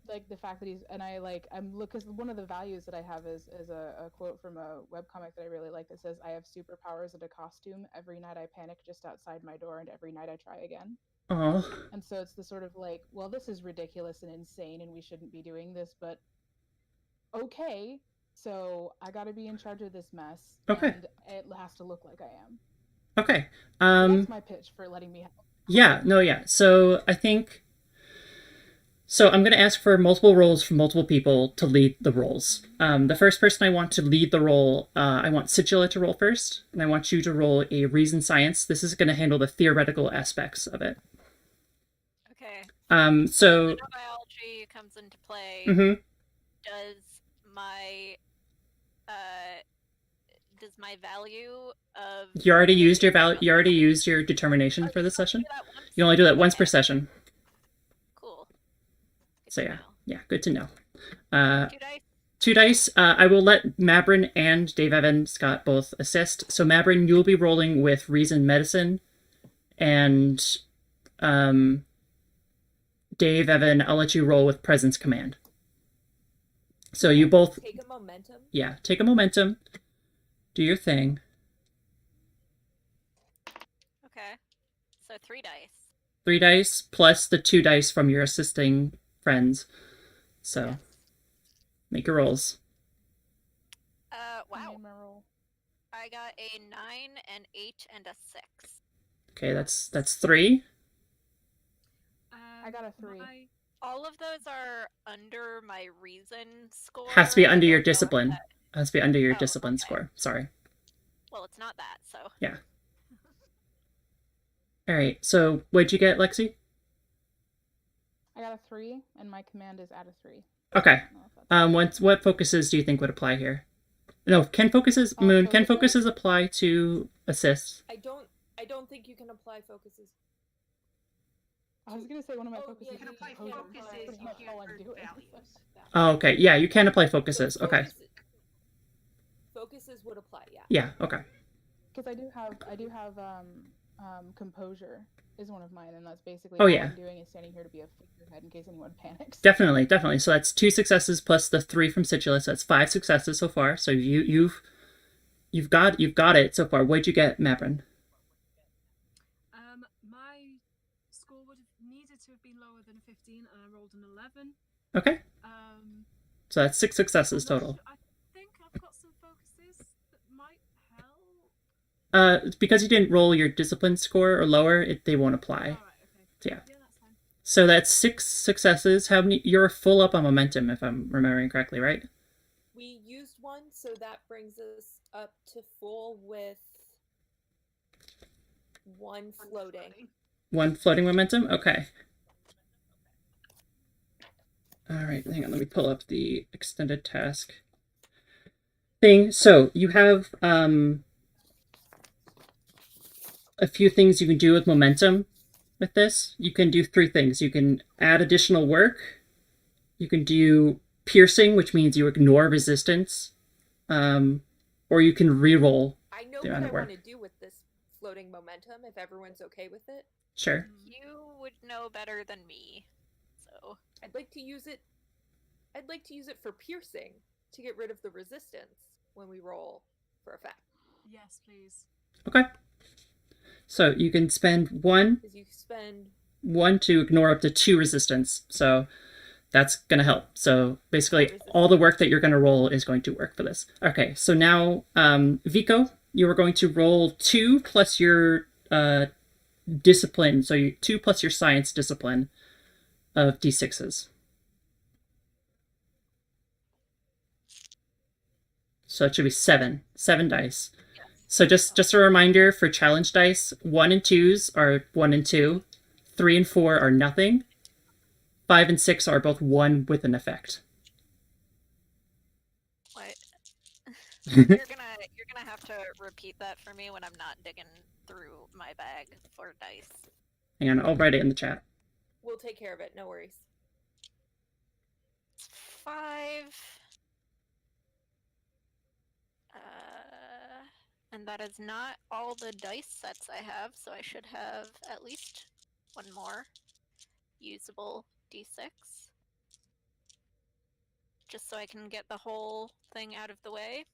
like the fact that he's and I like I'm look because one of the values that I have is a quote from a webcomic that I really like that says, "I have superpowers and a costume. Every night I panic just outside my door, and every night I try again." Oh. And so it's the sort of like, well, this is ridiculous and insane, and we shouldn't be doing this, but okay. So I got to be in charge of this mess, Okay. and it has to look like I am. Okay. So that's my pitch for letting me help. Yeah. No. Yeah. So I think. So I'm going to ask for multiple roles from multiple people to lead the roles. The first person I want to lead the role, I want Sigilla to roll first, and I want you to roll a reason science. This is going to handle the theoretical aspects of it. Okay. So. Biology comes into play. Mm-hmm. Does my value of You already used your You already used your determination for this session. You only do that once per session. Cool. Good So to yeah, know. yeah, good to know. 2 dice. 2 dice. I will let Mabrin and Dave Evan Scott both assist. So Mabrin, you'll be rolling with Reason Medicine, and Dave Evan, I'll let you roll with Presence Command. So you both Take a momentum. Yeah, take a momentum. Do your thing. Okay. So 3 dice. 3 dice plus the 2 dice from your assisting friends. So Yes. make your rolls. Wow. Name my roll. I got a 9, an 8, and a 6. Okay, that's 3. I got a 3. All of those are under my reason score. Has to be under I your don't know what discipline. that- Has to be under your Oh, discipline okay. score. Sorry. Well, it's not that, so. Yeah. All right. So what'd you get, Lexi? I got a 3, and my command is at a 3. Okay. I don't know if that's- What focuses do you think would apply here? No, can focuses Moon? Can focuses apply to assists? I don't think you can apply focuses. I was gonna say one of my Oh, focuses. yeah, You can is apply composure, focuses, that's pretty you much can't all I'm earn doing. values. Oh, okay. Yeah, you can apply focuses. Okay. Focuses would apply, yeah. Yeah. Okay. Because I do have composure is one of mine, and that's basically Oh, all yeah. I'm doing is standing here to be a figurehead in case anyone panics. Definitely. So that's 2 successes plus the 3 from Situla. So that's 5 successes so far. So you've got it so far. What'd you get, Mabrin? My score would have needed to have been lower than a 15, and I rolled an 11. Okay. So that's 6 successes total. I think I've got some focuses that might help. Because you didn't roll your discipline score or lower, they won't apply. Alright, okay. So, yeah. Yeah, that's fine. So that's 6 successes. How many? You're full up on momentum, if I'm remembering correctly, right? We used one, so that brings us up to full with 1 floating. 1 floating momentum? Okay. Alright, hang on, let me pull up the extended task thing. So you have a few things you can do with momentum with this. You can do 3 things. You can add additional work. You can do piercing, which means you ignore resistance. Or you can re-roll. I know The what amount I of work. want to do with this floating momentum, if everyone's okay with it. Sure. You would know better than me. So. I'd like to use it for piercing to get rid of the resistance when we roll for effect. Yes, please. Okay. So you can spend 1 Because you spend 1 to ignore up to 2 resistance. So that's going to help. So basically all the work that you're going to roll is going to work for this. Okay, so now Vico, you are going to roll 2 plus your discipline. So 2 plus your science discipline of d6s. So it should be 7 dice. So just a reminder for challenge dice, 1 and 2s are 1 and 2, 3 and 4 are nothing, 5 and 6 are both 1 with an effect. What? You're gonna have have to repeat that for me when I'm not digging through my bag for dice. Hang on, I'll write it in the chat. We'll take care of it. No worries. 5. And that is not all the dice sets I have, so I should have at least one more usable d6. Just so I can get the whole thing out of the way.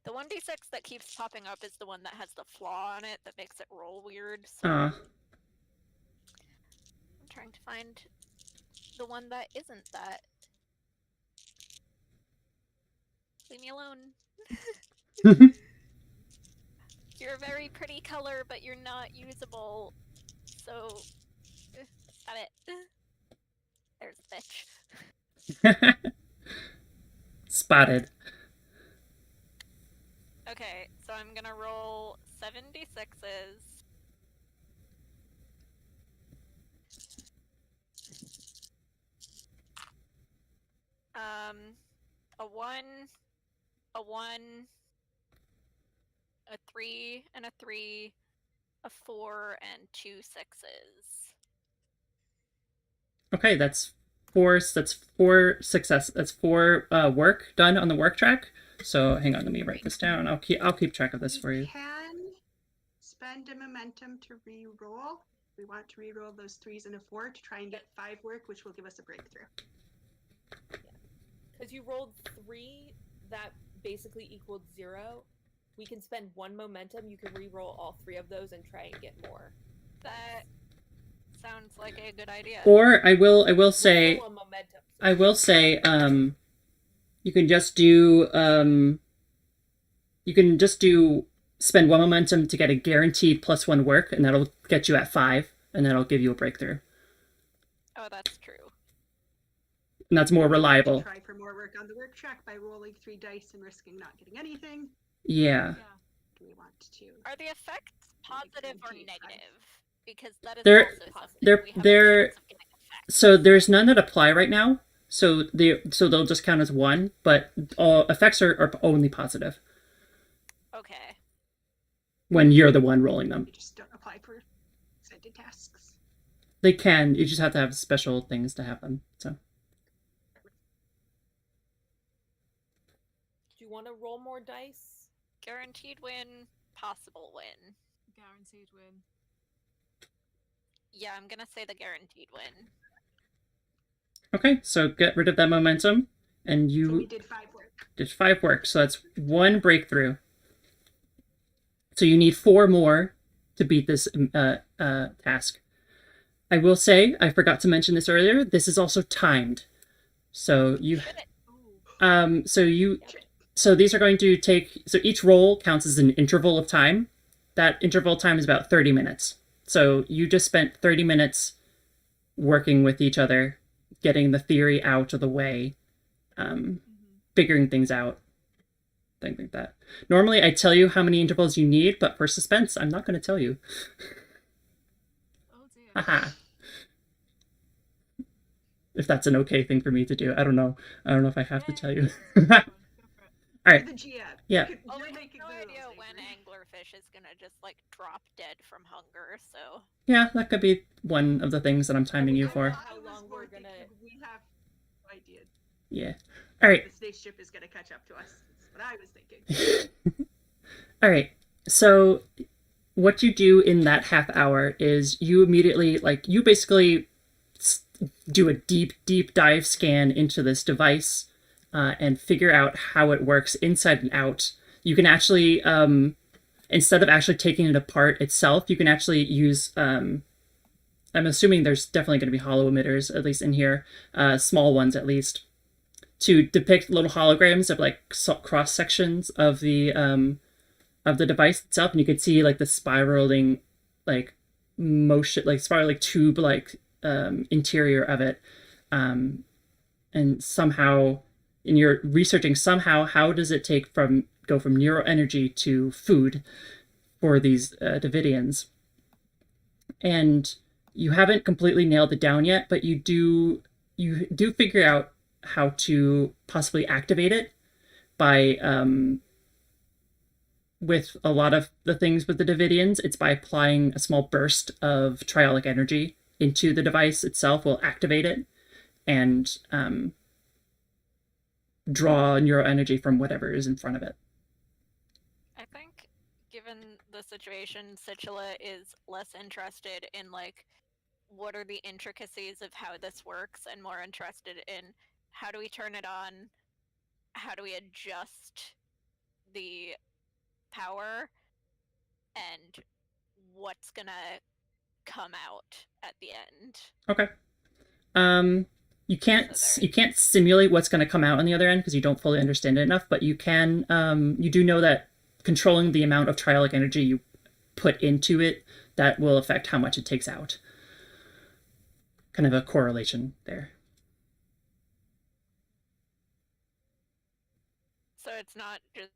The 1d6 that keeps popping up is the one that has the flaw on it that makes it roll weird. So I'm trying to find the one that isn't that. Leave me alone. You're a very pretty color, but you're not usable. So, stop it. There's the bitch. Spotted. Okay, so I'm gonna roll 76s. A 1, a 1, a 3, and a 3, a 4, and 2 6s. Okay, that's four success. That's 4 work done on the work track. So hang on, let me write this down. I'll keep track of this for you. We can spend a momentum to re-roll. We want to re-roll those 3s and a 4 to try and get 5 work, which will give us a breakthrough. Because you rolled 3, that basically equaled 0. We can spend 1 momentum. You can re-roll all 3 of those and try and get more. That sounds like a good idea. Or I will say, Roll a momentum. I will say, you can just do spend 1 momentum to get a guaranteed +1 work, and that'll get you at 5, and that'll give you a breakthrough. Oh, that's true. And that's more reliable. Try for more work on the work track by rolling 3 dice and risking not getting anything. Yeah. Do we want to? Are the effects positive or guaranteed negative? Because that is They're- also something they're- we have they're- a chance of getting effects. So there's none that apply right now. So they'll just count as 1, but all effects are only positive Okay. when you're the one rolling them. You just don't apply for extended tasks. They can. You just have to have special things to have them. So Do you want to roll more dice? Guaranteed win, possible win. Guaranteed win. Yeah, I'm gonna say the guaranteed win. okay, so get rid of that momentum, and So you we did 5 work. did 5 work. So that's 1 breakthrough. So you need 4 more to beat this task. I will say, I forgot to mention this earlier, this is also timed. So you Ooh. so these are going to take, so each roll counts as an interval of time. That interval time is about 30 minutes. So you just spent 30 minutes working with each other, getting the theory out of the way, figuring things out, things like that. Normally I tell you how many intervals you need, but for suspense, I'm not going to tell you. Oh dear. Haha. If that's an okay thing for me to do. I don't know. I don't know if I have to tell you. Go for it. All right. You're the GM. Yeah. You're Well, we have making no the idea rules, when Avery. anglerfish is gonna just like drop dead from hunger, so Yeah, that could be one of the things that I'm timing you for. How I was long more we're gonna- thinking we have no idea. Yeah. All right. The spaceship is going to catch up to us. That's what I was thinking. All right. So what you do in that half hour is you immediately, you basically do a deep dive scan into this device and figure out how it works inside and out. You can actually, instead of actually taking it apart itself, you can actually use, I'm assuming there's definitely going to be holo emitters, at least in here, small ones at least, to depict little holograms of cross sections of the device itself, and you could see the spiraling motion, spiral tube interior of it, and somehow in your researching how does it go from neural energy to food for these Davidians, and you haven't completely nailed it down yet, but you do figure out how to possibly activate it by with a lot of the things with the Davidians, it's by applying a small burst of triolic energy into the device itself will activate it and draw neural energy from whatever is in front of it. I think, given the situation, Situla is less interested in like what are the intricacies of how this works, and more interested in how do we turn it on, how do we adjust the power, and what's gonna come out at the end. Okay. You can't simulate what's going to come out on the other end because you don't fully understand it enough, but you can you do know that controlling the amount of triolic energy you put into it, that will affect how much it takes out. Kind of a correlation there. So it's not just,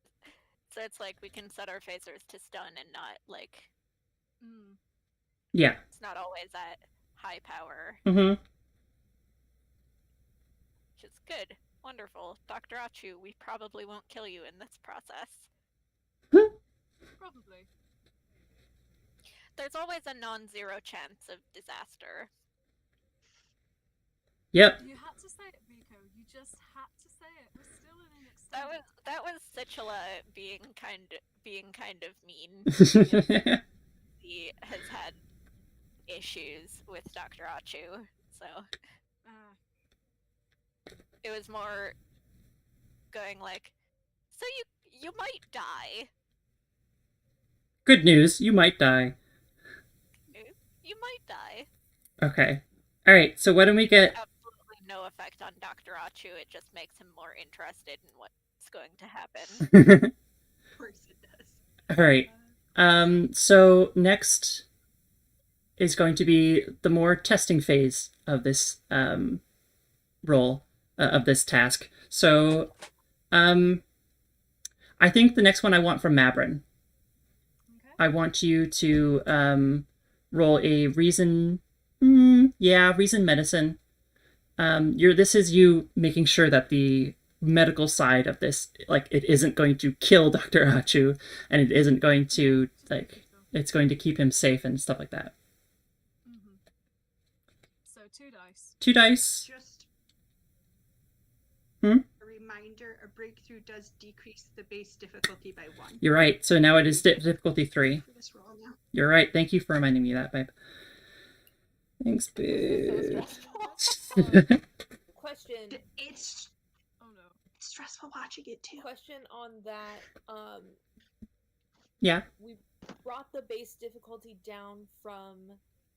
so it's like we can set our phasers to stun and not like, Yeah. it's not always at high power, Mm-hmm. which is good. Wonderful. Dr. Achu, we probably won't kill you in this process. Probably. There's always a non-zero chance of disaster. Yep. You had to say it, Vico. You just had to say it. We're still in an extended... That was Situla being kind of mean. He has had issues with Dr. Achu, so it was more going like, so you might die. Good news, you might die. You might die. Okay. All right, so why don't we get... Absolutely no effect on Dr. Achu, it just makes him more interested in what's going to happen. Of course it does. All right. So next is going to be the more testing phase of this role, of this task. So I think the next one I want from Mabrin. Okay. I want you to roll a reason medicine. This is you making sure that the medical side of this, like, it isn't going to kill Dr. Achu, and it isn't going to, like, it's going to keep him safe and stuff like that. So 2 dice. 2 dice. Just Hmm? a reminder, a breakthrough does decrease the base difficulty by 1. You're right. So now it is difficulty 3. For this roll now. You're right. Thank you for reminding me of that, babe. Thanks, So babe. stressful. Question. It's Oh no. stressful watching it too. Question on that. Yeah. We brought the base difficulty down from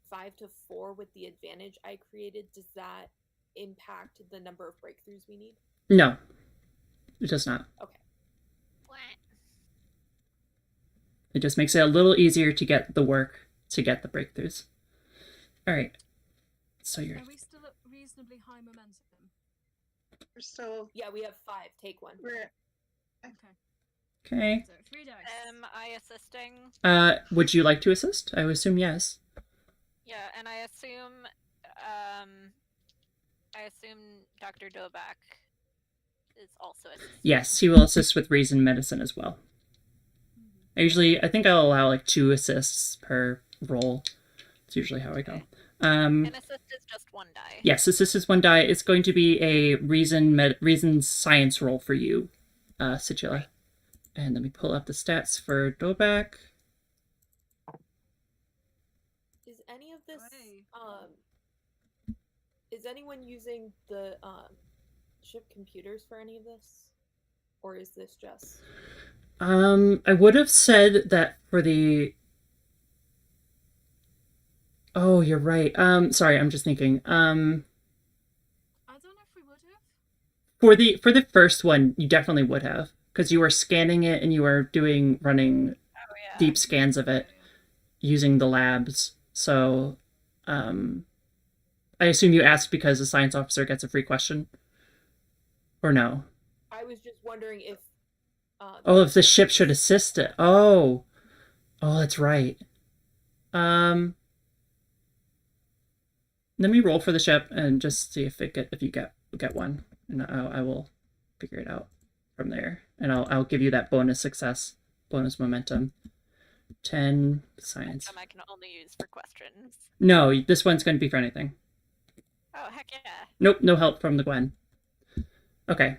5 to 4 with the advantage I created. Does that impact the number of breakthroughs we need? No, it does not. Okay. It just makes it a little easier to get the work, to get the breakthroughs. All right. So you're... Are we still at reasonably high momentum? We're still Yeah, we have 5. Take 1. we're Okay. Okay. So 3 dice. Am I assisting? Would you like to assist? I would assume yes. Yeah, and I assume Dr. Dobak is also assisting. Yes, he will assist with reason medicine as well. I think I'll allow like 2 assists per roll. It's usually how I go. An assist is just 1 die. Yes, assist is 1 die. It's going to be a reason science roll for you, Situla. And let me pull up the stats for Dobak. Is any of this Hey. Is anyone using the ship computers for any of this? Or is this just I would have said that for the... Oh, you're right. Sorry, I'm just thinking. I don't know if we would have. For the first one, you definitely would have, because you were scanning it and you were running Oh yeah. deep scans of it using the labs. So, I assume you asked because the science officer gets a free question, or no? I was just wondering if Oh, if the ship should assist it. Oh, that's right. Let me roll for the ship and just see if you get one, and I will figure it out from there, and I'll give you that bonus success bonus momentum. 10 science. I can only use for questions. No, this one's going to be for anything. Oh, heck yeah. Nope, no help from the Gwen. Okay.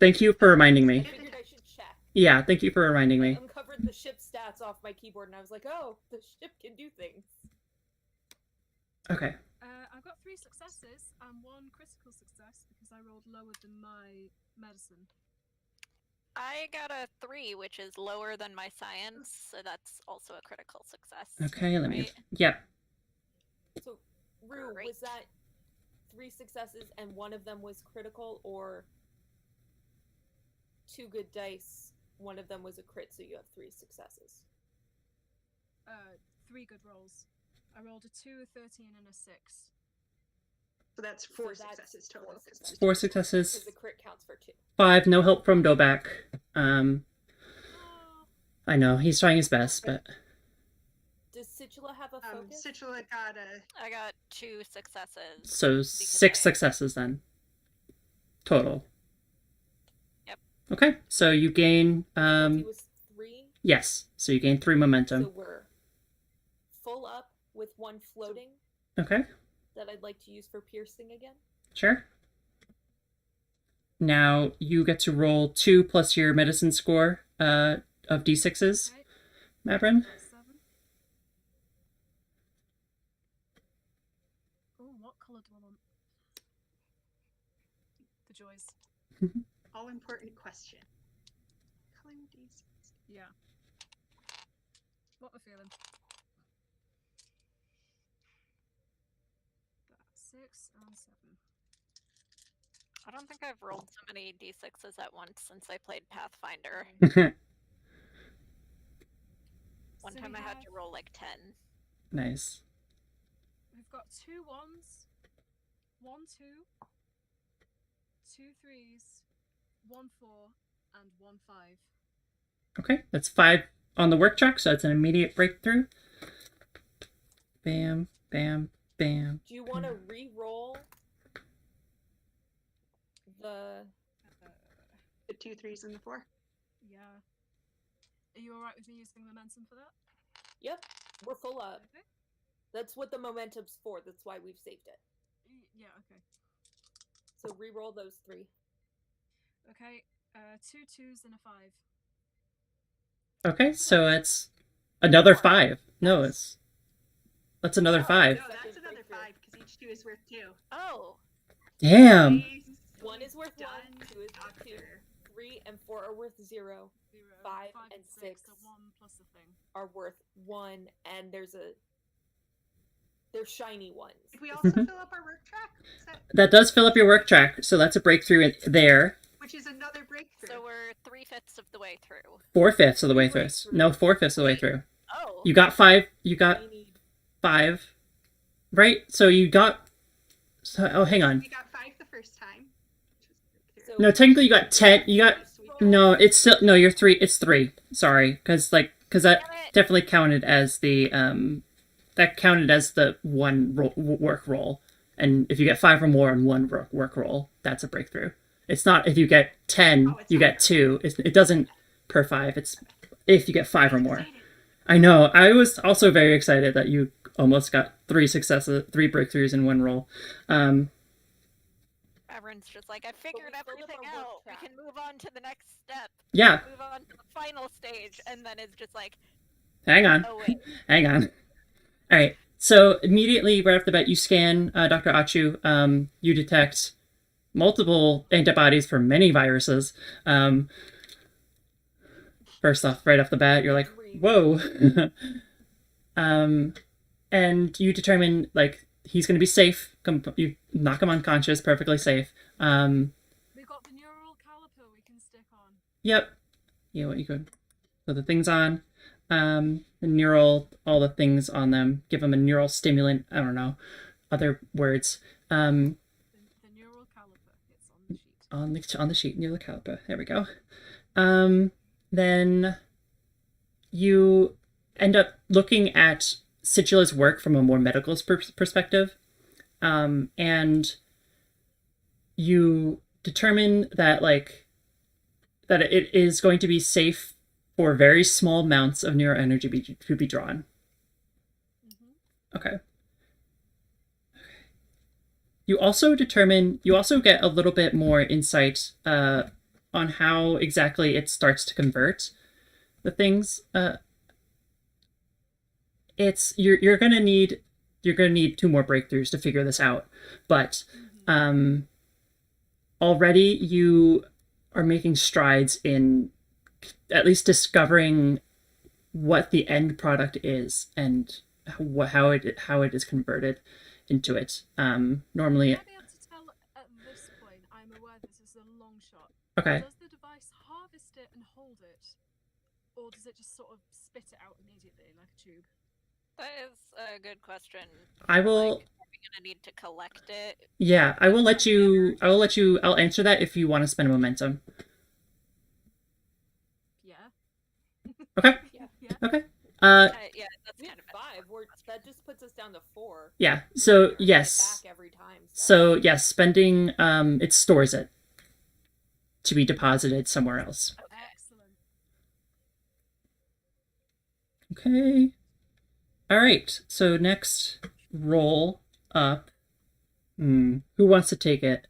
Thank you for reminding I me. figured I should check. Yeah, thank you for reminding I me. uncovered the ship stats off my keyboard and I was like, oh, the ship can do things. Okay. I've got 3 successes and 1 critical success because I rolled lower than my medicine. I got a 3, which is lower than my science, so that's also a critical success. Okay, let me... right? Yep. So, Rue, Great. was that 3 successes and one of them was critical, or 2 good dice, one of them was a crit, so you have 3 successes? 3 good rolls. I rolled a 2, a 13, and a 6. So that's 4 So that's successes total. 4 successes. 4 Because successes. the crit counts for 2. 5, no help from Dobak. Oh, I know, he's trying his best, but... Does Situla have a focus? Situla got a... I got 2 successes. So 6 successes then. Total. Yep. Okay, so you gain... Difficulty was 3, yes, so you gain 3 momentum. so we're full up with 1 floating Okay, that I'd like to use for piercing again. sure. Now you get to roll 2 plus your medicine score of d6s, okay. Mavrin. 7. Oh, what colour do I want? The joys. all important question. Color these. Yeah. What am I feeling? That's 6 and 7. I don't think I've rolled so many d6s at once since I played Pathfinder. One So time we I had have- to roll like 10. Nice. We've got 2 1s, 1 2, 2 3s, 1 4, and 1 5. Okay, that's 5 on the work track, so that's an immediate breakthrough. Bam, bam, bam. Do you want to re-roll the... The 2 3s and the 4. Yeah. Are you alright with me using momentum for that? Yep, we're full up. Okay. That's what the momentum's for. That's why we've saved it. Yeah, okay. So re-roll those 3. Okay, 2 2s and a 5. Okay, so it's another 5. No, that's another 5. No, that's another 5 because each 2 is worth 2. Oh! Damn. Nice. 1 is worth 1, Done, 2 is worth 2, doctor. 3 and 4 are worth 0, 0, 5 and 6 so 1 plus a thing. are worth 1, and they're shiny ones. Did we also fill up our work track? Is that, That does fill up your work track, so that's a breakthrough there. which is another breakthrough. So we're 3/5 of the way through. 4/5 of the way through. No, 4/5 of the way through. Oh! You got 5. You got We need 5, right? So you got. So, oh, hang on. We got 5 the first time. Which was a breakthrough. So- No, technically you got 10. You got So we got- no. It's still no. You're 3. It's 3. Sorry, because that Damn it. definitely counted as the that counted as the one work roll. And if you get 5 or more in one work roll, that's a breakthrough. It's not if you get 10, Oh, it's you not get 2. It doesn't per 5. It's if you get 5 or I'm more. excited. I know. I was also very excited that you almost got 3 successes, 3 breakthroughs in one roll. Everyone's just like, I figured we filled up everything our work out. We track. can move on to the next step. Yeah. Move on to the final stage. And then it's just like, Hang on. oh wait. Hang on. All right. So immediately right off the bat, you scan Dr. Achu. You detect multiple antibodies for many viruses. First off, right off the bat, you're like, whoa. And you determine like he's going to be safe. You knock him unconscious, perfectly safe. We've got the neural caliper we can stick on. Yep. Yeah, what you could. So the things on, the neural, all the things on them. Give them a neural stimulant. I don't know, other words. The neural caliper. It's on the sheet. On the sheet near the caliper. There we go. Then you end up looking at Situla's work from a more medical perspective, and you determine that it is going to be safe for very small amounts of neuroenergy to be drawn. Okay. You also get a little bit more insight on how exactly it starts to convert the things. You're gonna need 2 more breakthroughs to figure this out, but already you are making strides in at least discovering what the end product is and how it is converted into it. Normally, I'll be able to tell at this point. I'm aware this is a long shot. okay. Does the device harvest it and hold it, or does it just sort of spit it out immediately like a tube? That is a good question. I will. Like, are we gonna need to collect it? Yeah, I will let you. I'll answer that if you want to spend momentum. Yeah. Okay. Yeah. Okay. Yeah, that's We kind have of 5. That just puts us down to 4. Yeah. We're So gonna get it yes. back every time. So yes, spending it stores it to be deposited somewhere else. Excellent. Okay. All right. So next, roll up. Who wants to take it?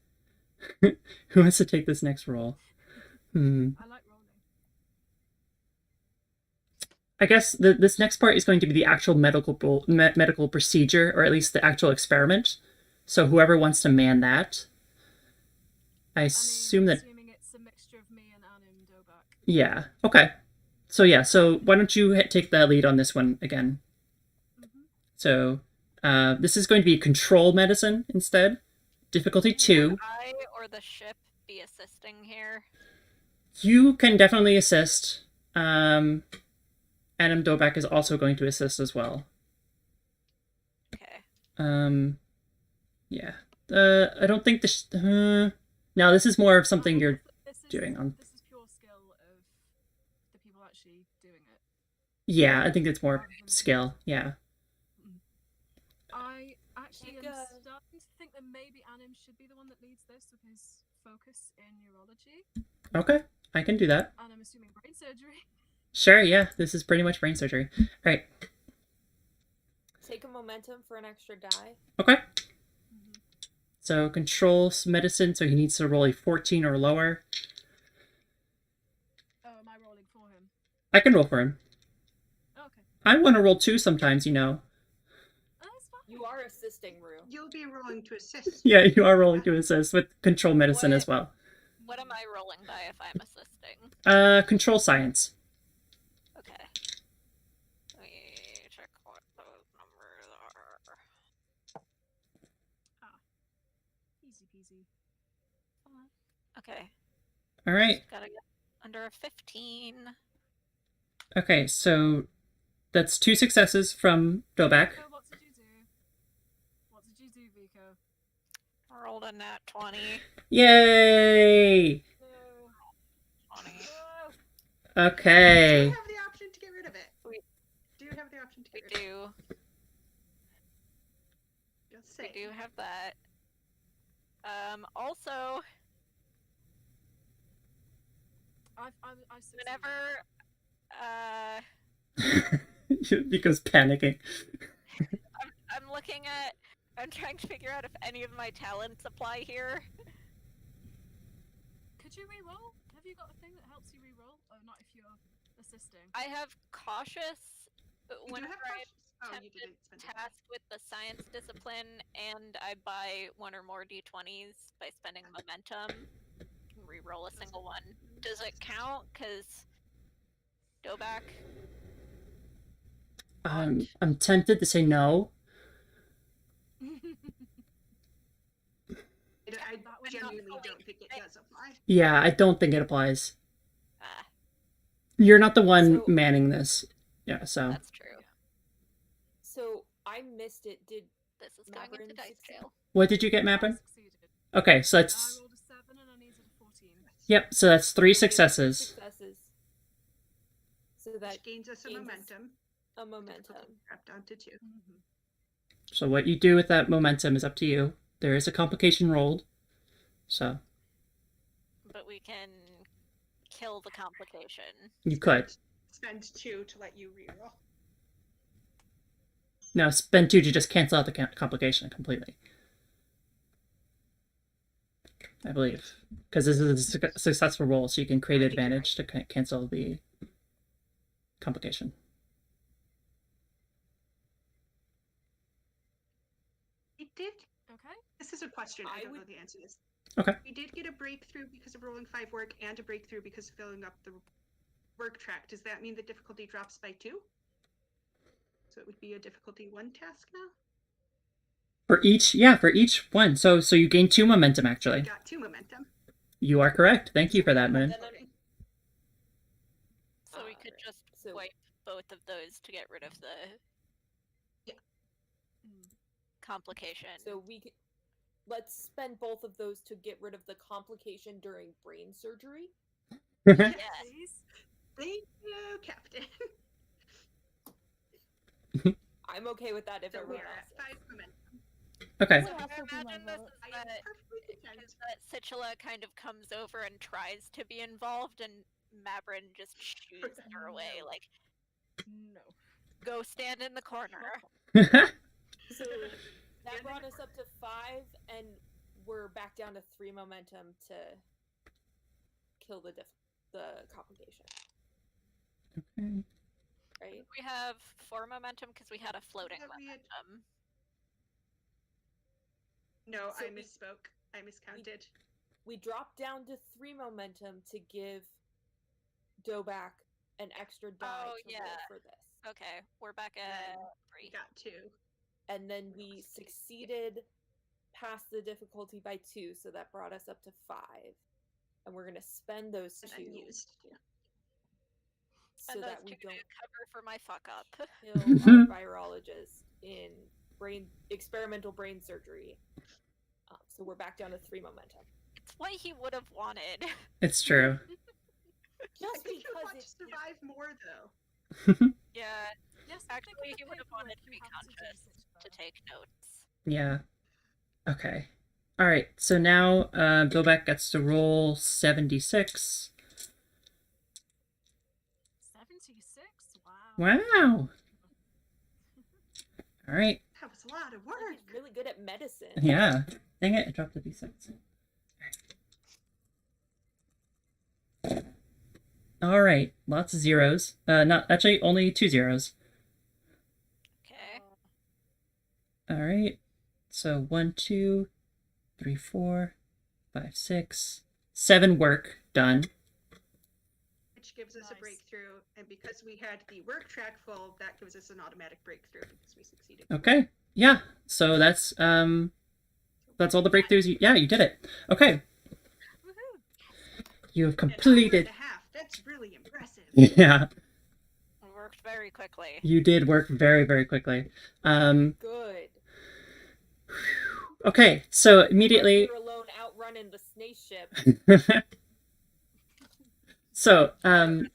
Who wants to take this next roll? I like rolling. I guess this next part is going to be the actual medical procedure, or at least the actual experiment. So whoever wants to man that, I assume that. Assuming it's a mixture of me and Anim Dobak. Yeah. Okay. So yeah. So why don't you take the lead on this one again? So this is going to be control medicine instead. Difficulty 2. Would I or the ship be assisting here? You can definitely assist. Adam Dobak is also going to assist as well. Okay. Yeah. I don't think this. Now this is more of something you're doing on. This is pure skill of the people actually doing it. Yeah, I think it's more skill. Yeah. I actually am Think, starting to think that maybe Anim should be the one that leads this with his focus in neurology. Okay, I can do that. And I'm assuming brain surgery. Sure. Yeah, this is pretty much brain surgery. All right. Take a momentum for an extra die. Okay. So controls medicine, so he needs to roll a 14 or lower. Oh, am I rolling for him? I can roll for him. Okay. I want to roll 2 sometimes, you know. Oh, that's fine. You are assisting, Rue. You'll be rolling to assist. Yeah, you are rolling to assist with control medicine as well. What am I rolling by if I'm assisting? Control science. Okay. Let me check what those numbers are. Easy peasy. Okay. All right. Gotta get under a 15. Okay, so that's 2 successes from Dobak. Vico, what did you do? What did you do, Vico? Rolled a nat 20. Yay! No. 20. Do Okay. you have the option to get rid of it? Do you have the option to We get rid of it? do. Just We say. do have that. Also, I succeeded. whenever, Because panicking. I'm looking at, I'm trying to figure out if any of my talents apply here. Could you re-roll? Have you got a thing that helps you re-roll? Oh, not if you're assisting. I have cautious. You do Whenever have I'm cautious. Oh, you tempted, didn't spend it. tasked with the science discipline, and I buy 1 or more d20s by spending momentum, can re-roll a single one. Does it count? Because Dobak. I'm tempted to say no. I That would not genuinely fully don't think it fit. does apply. Yeah, I don't think it applies. Ah, You're not the one So- manning this. Yeah, so. that's true. So I missed it. Did This is going into Macaron dice succeed? jail. What did you get, I Mappin? succeeded. Okay, so I that's. rolled a 7 and I needed a 14. Yep, so that's 3 so we have successes. Successes. So that Which gains us a gains us momentum. a momentum. Drop down to 2. So what you do with that momentum is up to you. There is a complication rolled. So But we can kill the complication. you could. spend 2 to let you reroll. No, spend 2 to just cancel out the complication completely. I believe. Because this is a successful roll, so you can create advantage to cancel the complication. We did. Okay. This is a question. I I don't know would- the answer to this. Okay. We did get a breakthrough because of rolling 5 work and a breakthrough because of filling up the work track. Does that mean the difficulty drops by 2? So it would be a difficulty 1 task now? For each one. So you gain 2 momentum, actually. We got 2 momentum. You are correct. Thank you for that, Moon. Then I'm- So we could just so- wipe both of those to get rid of the complication. So let's spend both of those to get rid of the complication during brain surgery. Yes. Please. Thank you, Captain. I'm okay with that if So we everyone are else at is. 5 momentum. Okay. Would So have I to be my imagine this vote. is I am that, perfectly content. is that Situla kind of comes over and tries to be involved, and Mabrin just shoos her away, No. like, No. go stand in the corner. So that brought us up to 5, and we're back down to 3 momentum to kill the complication. Okay. Right? We have 4 momentum because we had a floating Yeah, we had- momentum. No, So I we- misspoke. I miscounted. We dropped down to 3 momentum to give Dobak an extra die Oh, to yeah. roll for this. Okay, we're back at Then 3. We got 2. And then we succeeded past the difficulty by 2, so that brought us up to 5. And we're gonna spend those And 2 then used. Yeah. so and those that we two don't cover for my fuck up. kill our virologist in experimental brain surgery. So we're back down to 3 momentum. It's what he would have wanted. It's true. I Just think you because want to it's survive more, though. Yeah, Yes, actually, take he the would have paperwork, wanted to you be have do conscious this, to Isabella. take notes. Yeah. Okay. All right. So now Bobek gets to roll 76. 76? Wow. Wow. All right. That was a lot of he's work. really good at medicine. Yeah. Dang it! I dropped the d6. All right. Lots of zeros. Not actually. Only 2 zeros. Okay. All right. So 1, 2, 3, 4, 5, 6, 7 work done. Which gives us a Nice. breakthrough, and because we had the work track full, that gives us an automatic breakthrough because we succeeded. Okay. Yeah. So that's all the breakthroughs. Yeah, you did it. Okay. Woohoo! You have An hour completed. and a half. That's really impressive. Yeah. It worked very quickly. You did work very, very quickly. Good. Okay. So immediately. You're alone outrunning the spaceship. So The rest of your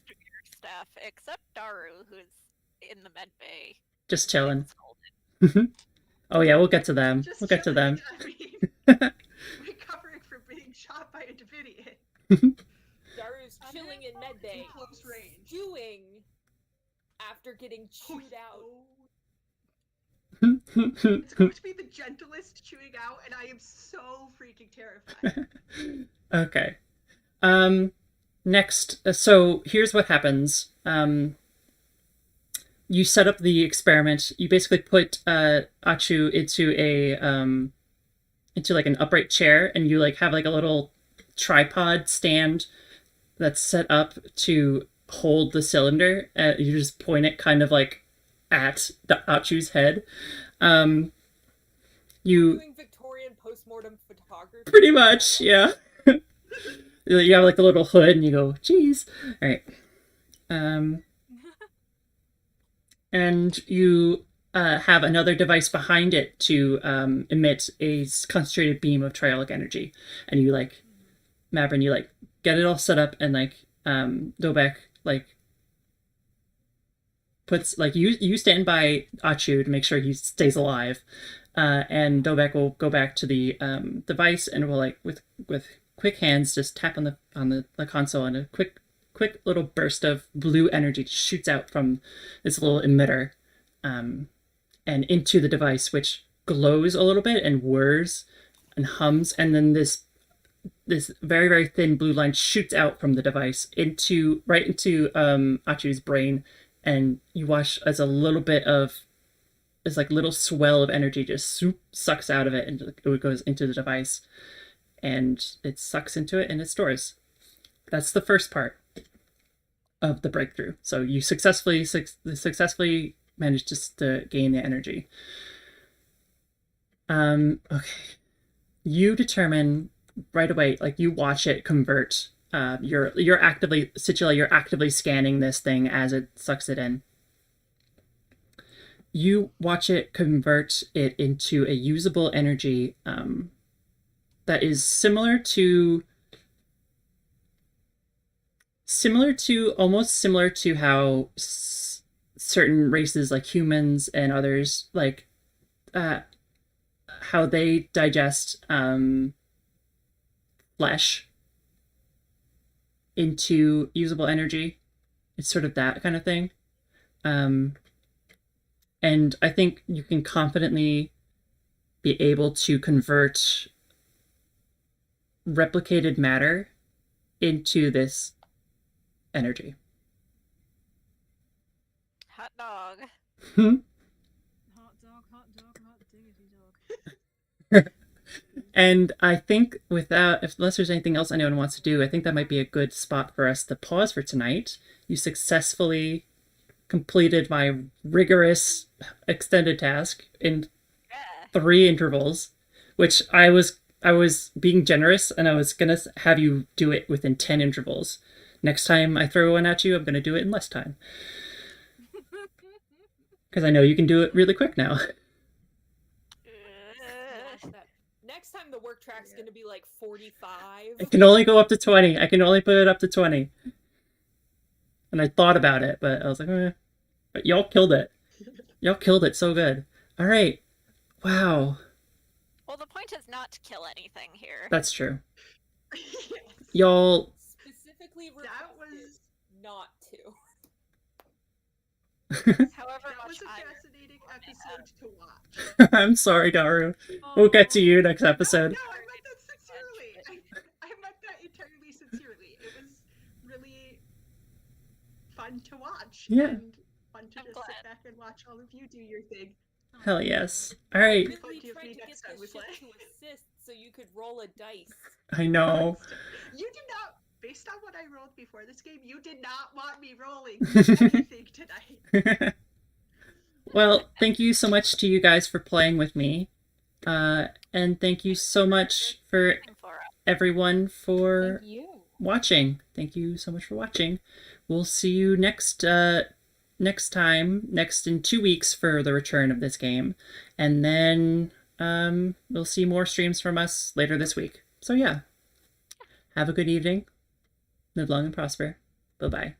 staff, except Daru, who's in the med bay. just chilling. scolded. Oh yeah, we'll get to them. Just We'll get to them. chilling, I mean, recovering from being shot by a Davidian. Daru's I'm chilling here in medbay, in close range. stewing after getting chewed out. It's going to be the gentlest chewing out, and I am so freaking terrified. Okay. Next, so here's what happens. You set up the experiment. You basically put Achu into like an upright chair, and you like have like a little tripod stand that's set up to hold the cylinder. You just point it kind of like at the Achu's head. You Doing Victorian postmortem photography. pretty much, yeah. You have like the little hood, and you go, "Geez." All right. And you have another device behind it to emit a concentrated beam of triolic energy, and you like, Mavrin, you like get it all set up, and like Dobek like puts like you stand by Achu to make sure he stays alive, and Dobek will go back to the device and will like with quick hands just tap on the console, and a quick quick little burst of blue energy shoots out from this little emitter, and into the device, which glows a little bit and whirs and hums, and then this very, very thin blue line shoots out from the device right into Achu's brain, and you watch as a little bit of this like little swell of energy just sucks out of it, and it goes into the device, and it sucks into it and it stores. That's the first part of the breakthrough. So you successfully managed just to gain the energy. Okay. You determine right away, like you watch it convert. You're actively scanning this thing as it sucks it in. You watch it convert it into a usable energy that is almost similar to how certain races like humans and others, like how they digest flesh into usable energy. It's sort of that kind of thing. And I think you can confidently be able to convert replicated matter into this energy. Hot dog. Hot dog, hot diggity dog. And I think unless there's anything else anyone wants to do, I think that might be a good spot for us to pause for tonight. You successfully completed my rigorous extended task in 3 intervals, which I was being generous, and I was gonna have you do it within 10 intervals. Next time I throw one at you, I'm gonna do it in less time, because I know you can do it really quick now. Next time the work track's gonna be like 45. I can only go up to 20. I can only put it up to 20. And I thought about it, but I was like, eh. But y'all killed it. Y'all killed it so good. All right. Wow. Well, the point is not to kill anything here. That's true. Yes. Y'all. Specifically That was not to. However that much was a I fascinating episode to watch. I'm sorry, Daru. We'll get to you next episode. No, I meant that sincerely. I meant that entirely sincerely. It was really fun to watch. Yeah. And fun to I'm just glad. sit back and watch all of you do your thing. Hell yes. All right. Really Hope you tried to read get next this time with shit like- to assist so you could roll a dice. I know. You did not, based on what I rolled before this game, you did not want me rolling anything tonight. Well, thank you so much to you guys for playing with me. And thank you so much for for it. everyone for Thank you. watching. Thank you so much for watching. We'll see you next in 2 weeks for the return of this game, and then we'll see more streams from us later this week. So yeah, have a good evening, live long and prosper. Bye bye.